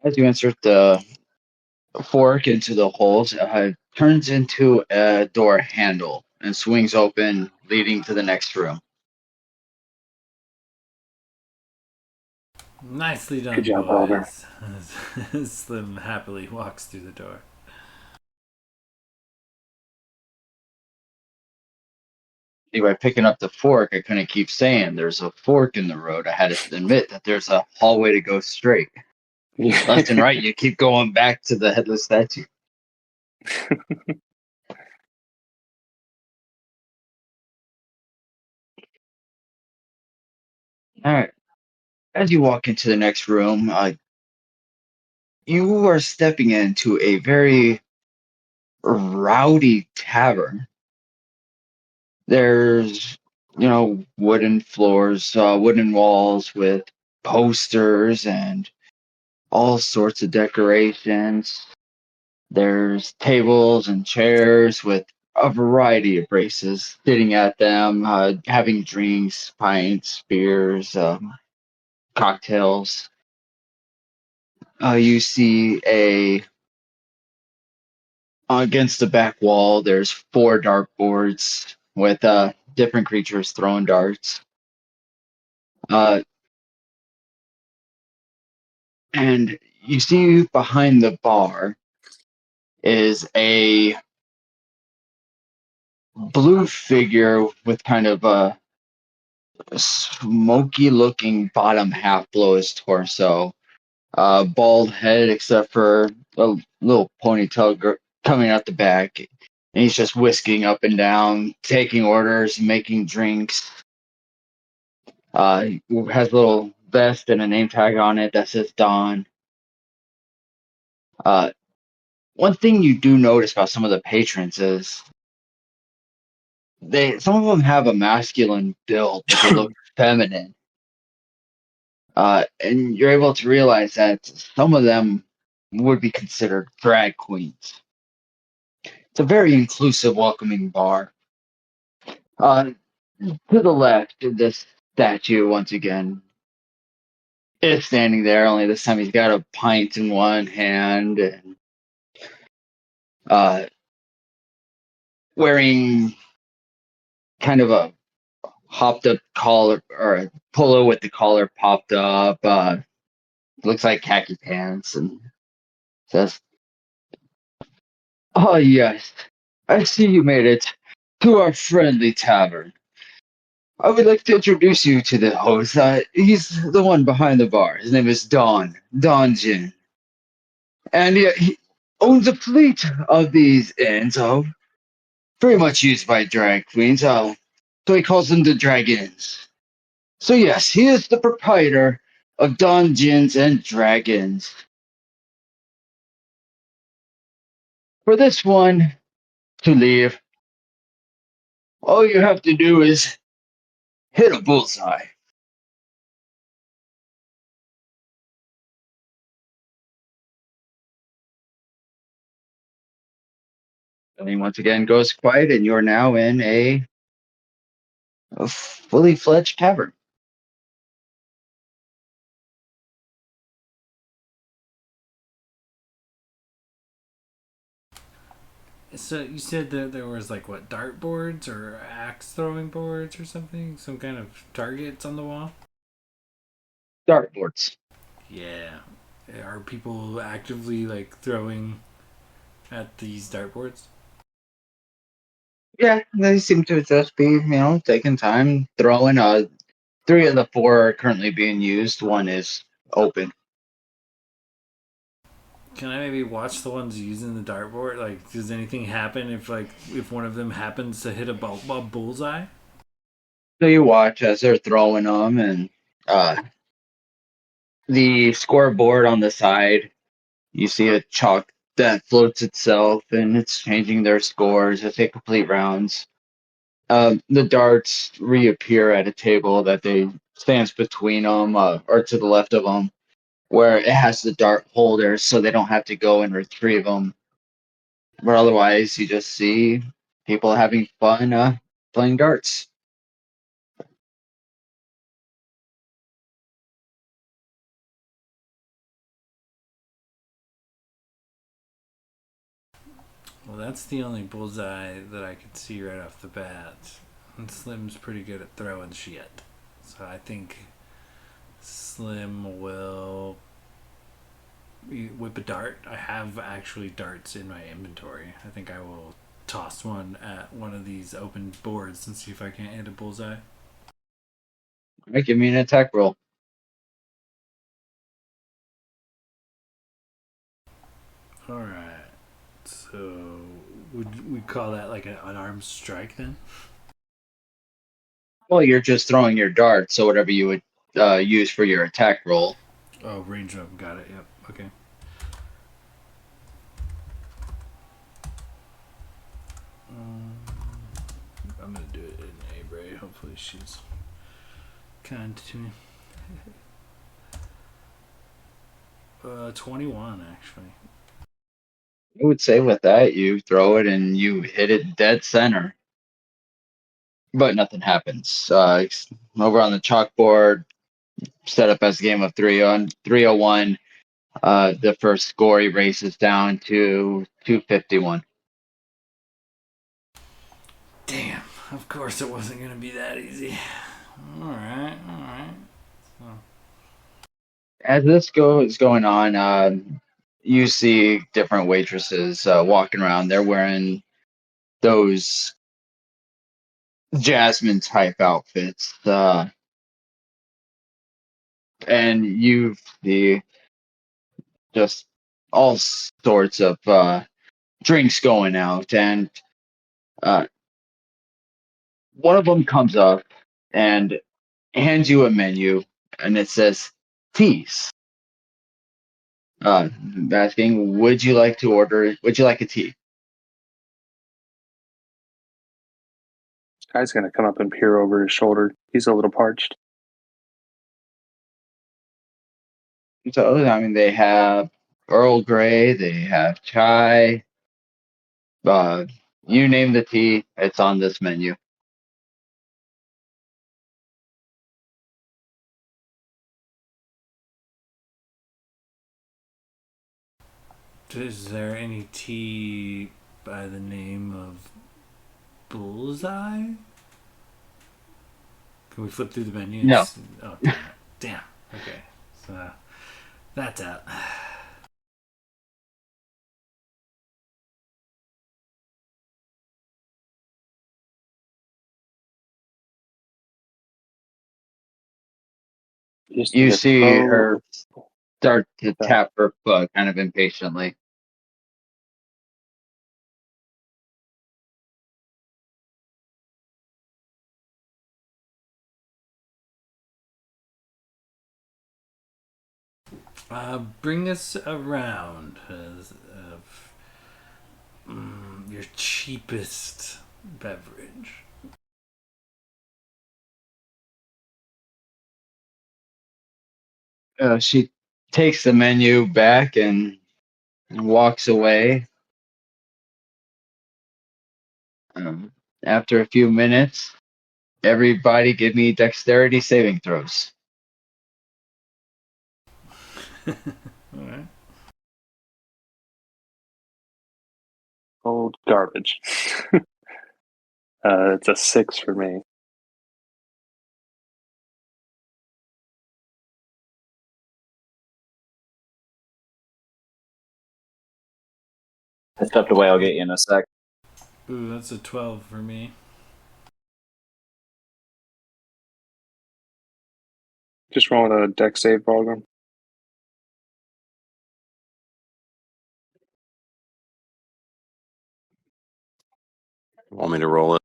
As you insert the fork into the holes, it turns into a door handle and swings open, leading to the next room. Nicely done, Good job, Oliver. boys. Slim happily walks through the door. Anyway, picking up the fork, I couldn't keep saying there's a fork in the road. I had to admit that there's a hallway to go straight. Left and right, you keep going back to the headless statue. All right. As you walk into the next room, you are stepping into a very rowdy tavern. There's, wooden floors, wooden walls with posters and all sorts of decorations. There's tables and chairs with a variety of races sitting at them, having drinks, pints, beers, cocktails. You see a Against the back wall, there's 4 dartboards with different creatures throwing darts. And you see behind the bar is a blue figure with kind of a smoky looking bottom half below his torso. Bald head except for a little ponytail coming out the back. And he's just whisking up and down, taking orders, making drinks. He has a little vest and a name tag on it that says Don. One thing you do notice about some of the patrons is some of them have a masculine build, but they look feminine. And you're able to realize that some of them would be considered drag queens. It's a very inclusive, welcoming bar. To the left, this statue, once again, is standing there, only this time he's got a pint in one hand and wearing kind of a hopped up collar or a polo with the collar popped up. Looks like khaki pants and says, "Oh, yes, I see you made it to our friendly tavern. I would like to introduce you to the host. He's the one behind the bar. His name is Pungeon. And he owns a fleet of these inns, very much used by drag queens. So he calls them the Dragons. So yes, he is the proprietor of Dungeons and Dragons. For this one to leave, all you have to do is hit a bullseye." And he once again goes quiet, and you're now in a fully fledged tavern. So you said that there was like what, dart boards or axe throwing boards or something? Some kind of targets on the wall? Dartboards. Yeah. Are people actively like throwing at these dartboards? Yeah, they seem to just be, taking time, throwing. 3 of the 4 are currently being used. 1 is open. Can I maybe watch the ones using the dartboard? Like, does anything happen if one of them happens to hit a bullseye? So you watch as they're throwing them, and the scoreboard on the side, you see a chalk that floats itself, and it's changing their scores as they complete rounds. The darts reappear at a table that they stands between them, or to the left of them, where it has the dart holders, so they don't have to go and retrieve them. But otherwise, you just see people having fun playing darts. Well, that's the only bullseye that I could see right off the bat. And Slim's pretty good at throwing shit. So I think Slim will whip a dart. I have actually darts in my inventory. I think I will toss one at one of these open boards and see if I can't hit a bullseye. All right, give me an attack roll. Alright. So would we call that like an unarmed strike then? Well, you're just throwing your dart, so whatever you would use for your attack roll. Oh, range up. Got it. Yep. Okay. I'm going to do it in Abre. Hopefully she's kind to me. 21, actually. I would say with that, you throw it and you hit it dead center. But nothing happens. Over on the chalkboard, set up as a game of 301, the first score erases down to 251. Damn, of course it wasn't going to be that easy. Alright. As this is going on, you see different waitresses walking around. They're wearing those Jasmine type outfits, and you see just all sorts of drinks going out. And uh, one of them comes up and hands you a menu, and it says teas. Asking, would you like to order? Would you like a tea? This guy's gonna come up and peer over his shoulder. He's a little parched. So, I mean, they have Earl Grey, they have chai, uh, you name the tea, it's on this menu. Is there any tea by the name of Bullseye? Can we flip through the menu? No. Oh, damn it. Damn. Okay. So that's out. You see her start to tap her foot kind of impatiently. Bring us around your cheapest beverage. She takes the menu back and walks away. After a few minutes, everybody give me dexterity saving throws. All right. Old garbage. It's a 6 for me. I stepped away. I'll get you in a sec. Ooh, that's a 12 for me. Just roll with a deck save, Balgrim. Want me to roll it?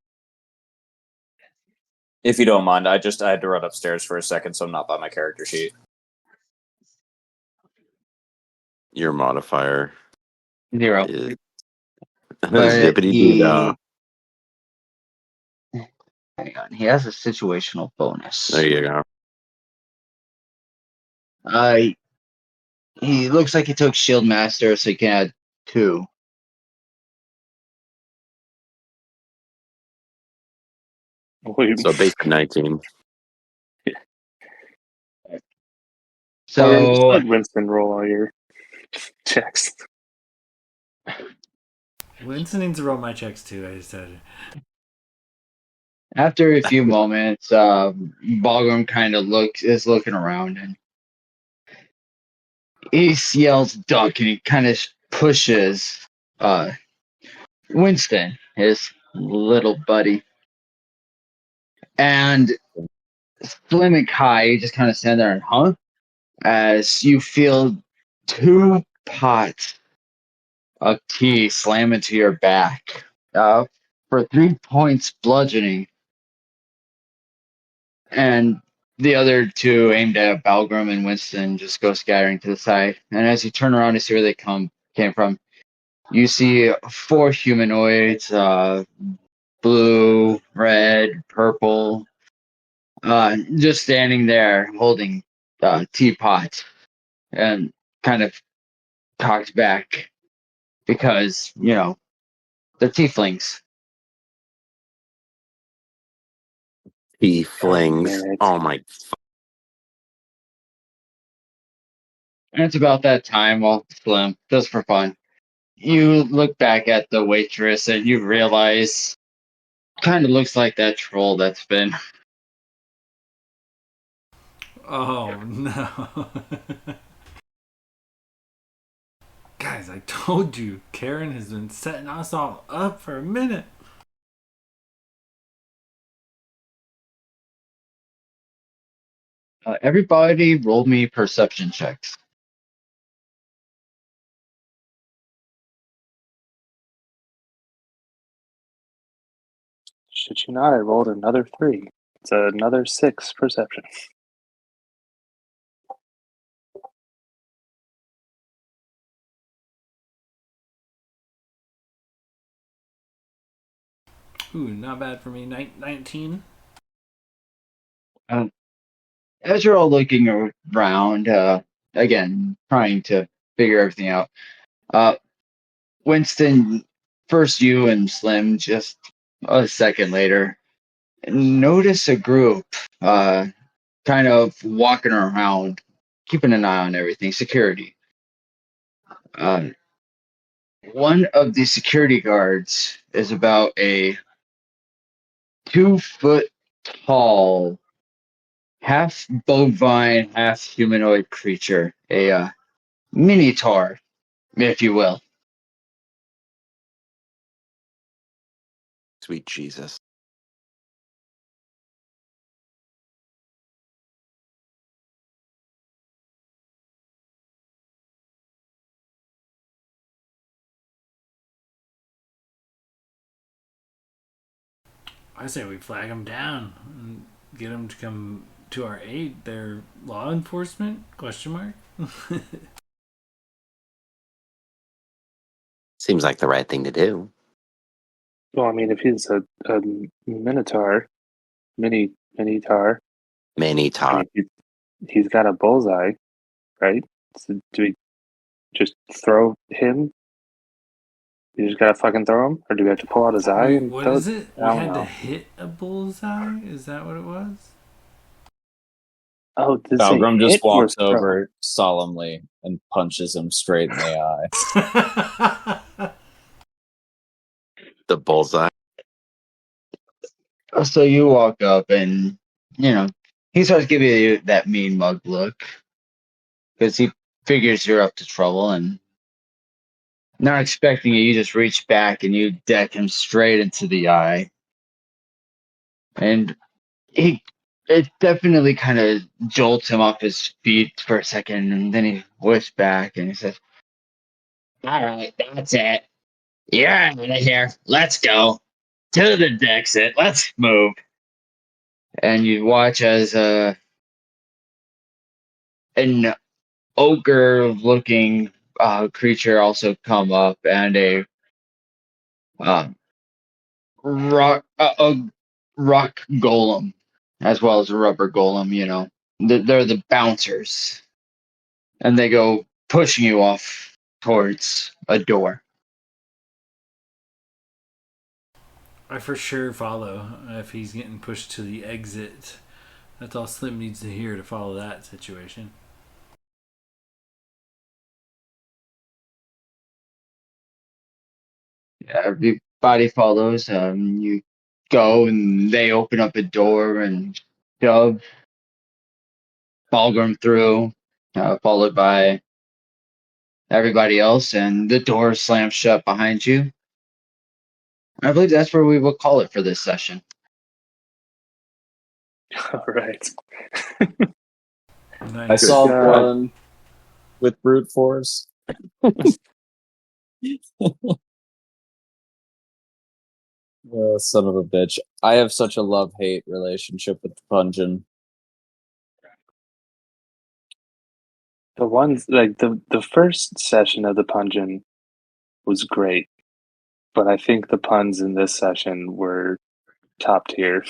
If you don't mind, I had to run upstairs for a second, so I'm not by my character sheet. Your modifier 0. is But zippity doo dah. Hang on, he has a situational bonus. There you go. He looks like he took Shield Master, so he can add 2. So basic 19. Balgrim, just So let Winston roll all your checks. Winston needs to roll my checks too, I decided. after a few moments, Balgrim kind of is looking around, and he yells duck, and he kind of pushes Winston, his little buddy. And Slim and Kai, you just kind of stand there and as you feel 2 pots of tea slam into your back for 3 points bludgeoning. And the other 2 aimed at Balgrim and Winston just go scattering to the side. And as you turn around to see where they came from, you see 4 humanoids, blue, red, purple, just standing there holding teapots and kind of cocked back because, they're tieflings. He flings. Damn it. Oh my. And it's about that time, well, Slim, just for fun. You look back at the waitress and you realize kind of looks like that troll that's been. Oh no. Guys, I told you, Karen has been setting us all up for a minute. Everybody roll me perception checks. Shit you not, I rolled another 3. It's another 6 perception. Ooh, not bad for me. 19. As you're all looking around, again, trying to figure everything out, Winston, first you and Slim, just a second later, notice a group kind of walking around, keeping an eye on everything, security. Um, one of the security guards is about a 2 foot tall, half bovine, half humanoid creature, a minotaur, if you will. Sweet Jesus. I say we flag them down and get them to come to our aid. They're law enforcement? Question mark. Seems like the right thing to do. Well, I mean, if he's a minotaur, minotaur, I Manitar. mean, he's got a bullseye, right? So do we just throw him? You just gotta fucking throw him? Or do we have to pull out his eye and What throw is it? it? We I don't had to know. hit a bullseye? Is that what it was? Oh, did it say Balgrum just hit or walks throw? over solemnly and punches him straight in the eye. The bullseye. So you walk up and, he starts giving you that mean mug look because he figures you're up to trouble and not expecting you. You just reach back and you deck him straight into the eye. And it definitely kind of jolts him off his feet for a second, and then he whips back and he says, "All right, that's it. You're out of here. Let's go to the exit. Let's move." And you watch as an ogre-looking creature also come up, and uh, a rock golem, as well as a rubber golem. They're the bouncers, and they go pushing you off towards a door. I for sure follow if he's getting pushed to the exit. That's all Slim needs to hear to follow that situation. Yeah, everybody follows. You go, and they open up a door and shove Balgrim through, followed by everybody else, and the door slams shut behind you. I believe that's where we will call it for this session. All right. I Nice. solved God. one with brute force. Son of a bitch. I have such a love-hate relationship with Pungeon. The ones like the first session of the Pungeon was great, but I think the puns in this session were top tier.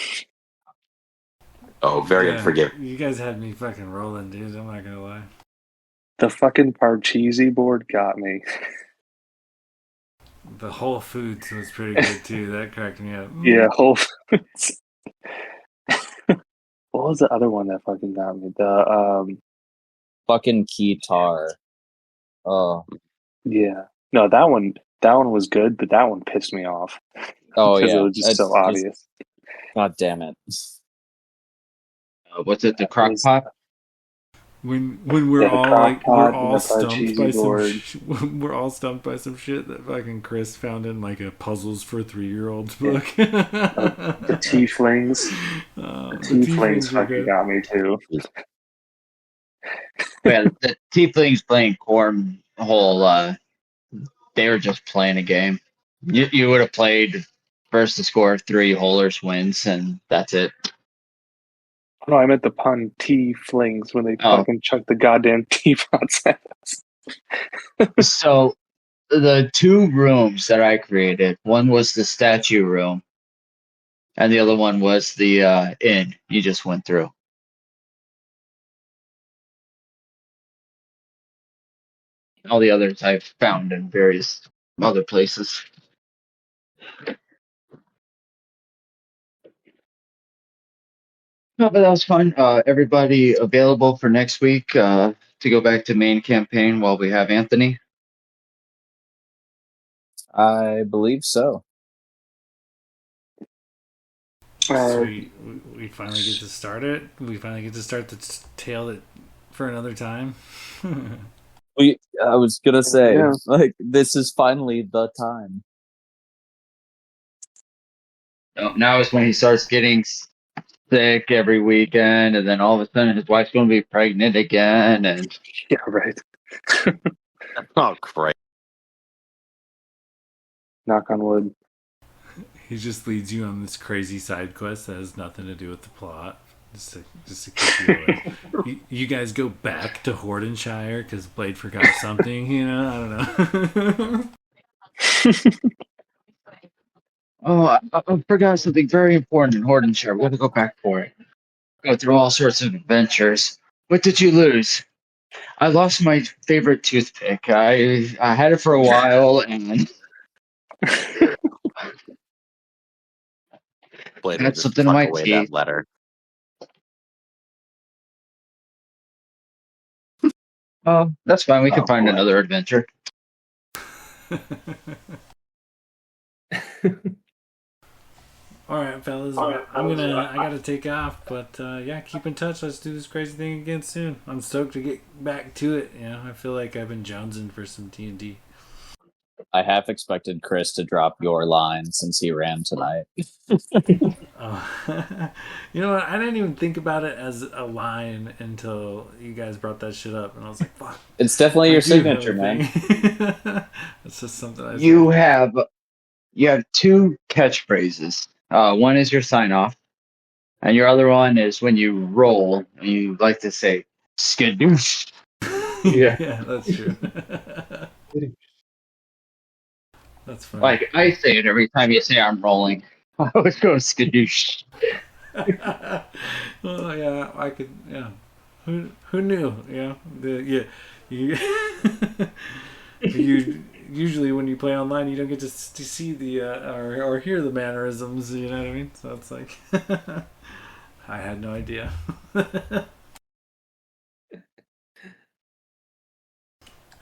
Oh, very Yeah, unforgiving. you guys had me fucking rolling, dude. I'm not gonna lie. The fucking Parcheesi board got me. The Whole Foods was pretty good too. That cracked me up. Yeah, Whole Foods. What was the other one that fucking got me? The Fucking Keytar. Oh, yeah. No, that one was good, but that one pissed me off. Oh because it yeah, was just so obvious. God damn it! What's it? The It crock was- pot? When we're Yeah, the all crock like pot we're and all the stumped cheesy by some board. we're all stumped by some shit that fucking Chris found in like a puzzles for 3-year-olds book. The tieflings. The The tieflings tieflings were fucking good. got me too. Yeah, the tieflings playing cornhole. They were just playing a game. You would have played first to score 3 holers wins, and that's it. No, I meant the pun tieflings when they Oh. fucking chuck the goddamn teapots at us. So the 2 rooms that I created, one was the statue room, and the other one was the inn you just went through. All the others I've found in various other places. No, but that was fun. Everybody available for next week to go back to main campaign while we have Anthony? I believe so. Sweet. We finally get to start it. We finally get to start the tale that for another time. I was gonna say, Yeah. like, this is finally the time. Now is when he starts getting sick every weekend, and then all of a sudden his wife's going to be pregnant again, and Yeah, right. Oh, great. Knock on wood. He just leads you on this crazy side quest that has nothing to do with the plot. Just to keep you away. You guys go back to Hordenshire because Blade forgot something, you know? I don't know. oh, I forgot something very important in Hordenshire. We're going to go back for it. Go through all sorts of adventures. What did you lose? I lost my favorite toothpick. I had it for a while, and Blade I will had just something in tuck my away teeth. that letter. Oh, that's fine. We can Oh, find boy. another adventure. All right, fellas. I gotta take off, but yeah, keep in touch. Let's do this crazy thing again soon. I'm stoked to get back to it. You know, I feel like I've been jonesing for some D&D. I half expected Chris to drop your line since he ran tonight. Oh. You know what? I didn't even think about it as a line until you guys brought that shit up, and I was like, "Fuck!" It's definitely I your do have signature, a man. thing. It's just something I You say. have 2 catchphrases. One is your sign off, and your other one is when you roll. You like to say skadoosh. Yeah. Yeah, that's true. That's funny. Like I say it every time you say I'm rolling. I always go skadoosh. Oh yeah, I could. Yeah, who knew? Yeah, you you usually when you play online, you don't get to see the or hear the mannerisms. You know what I mean? So it's like I had no idea.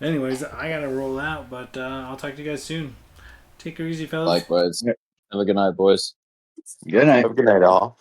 Anyways, I gotta roll out, but I'll talk to you guys soon. Take her easy, fellas. Likewise. Have a good night, boys. Good night. Have a good night, all.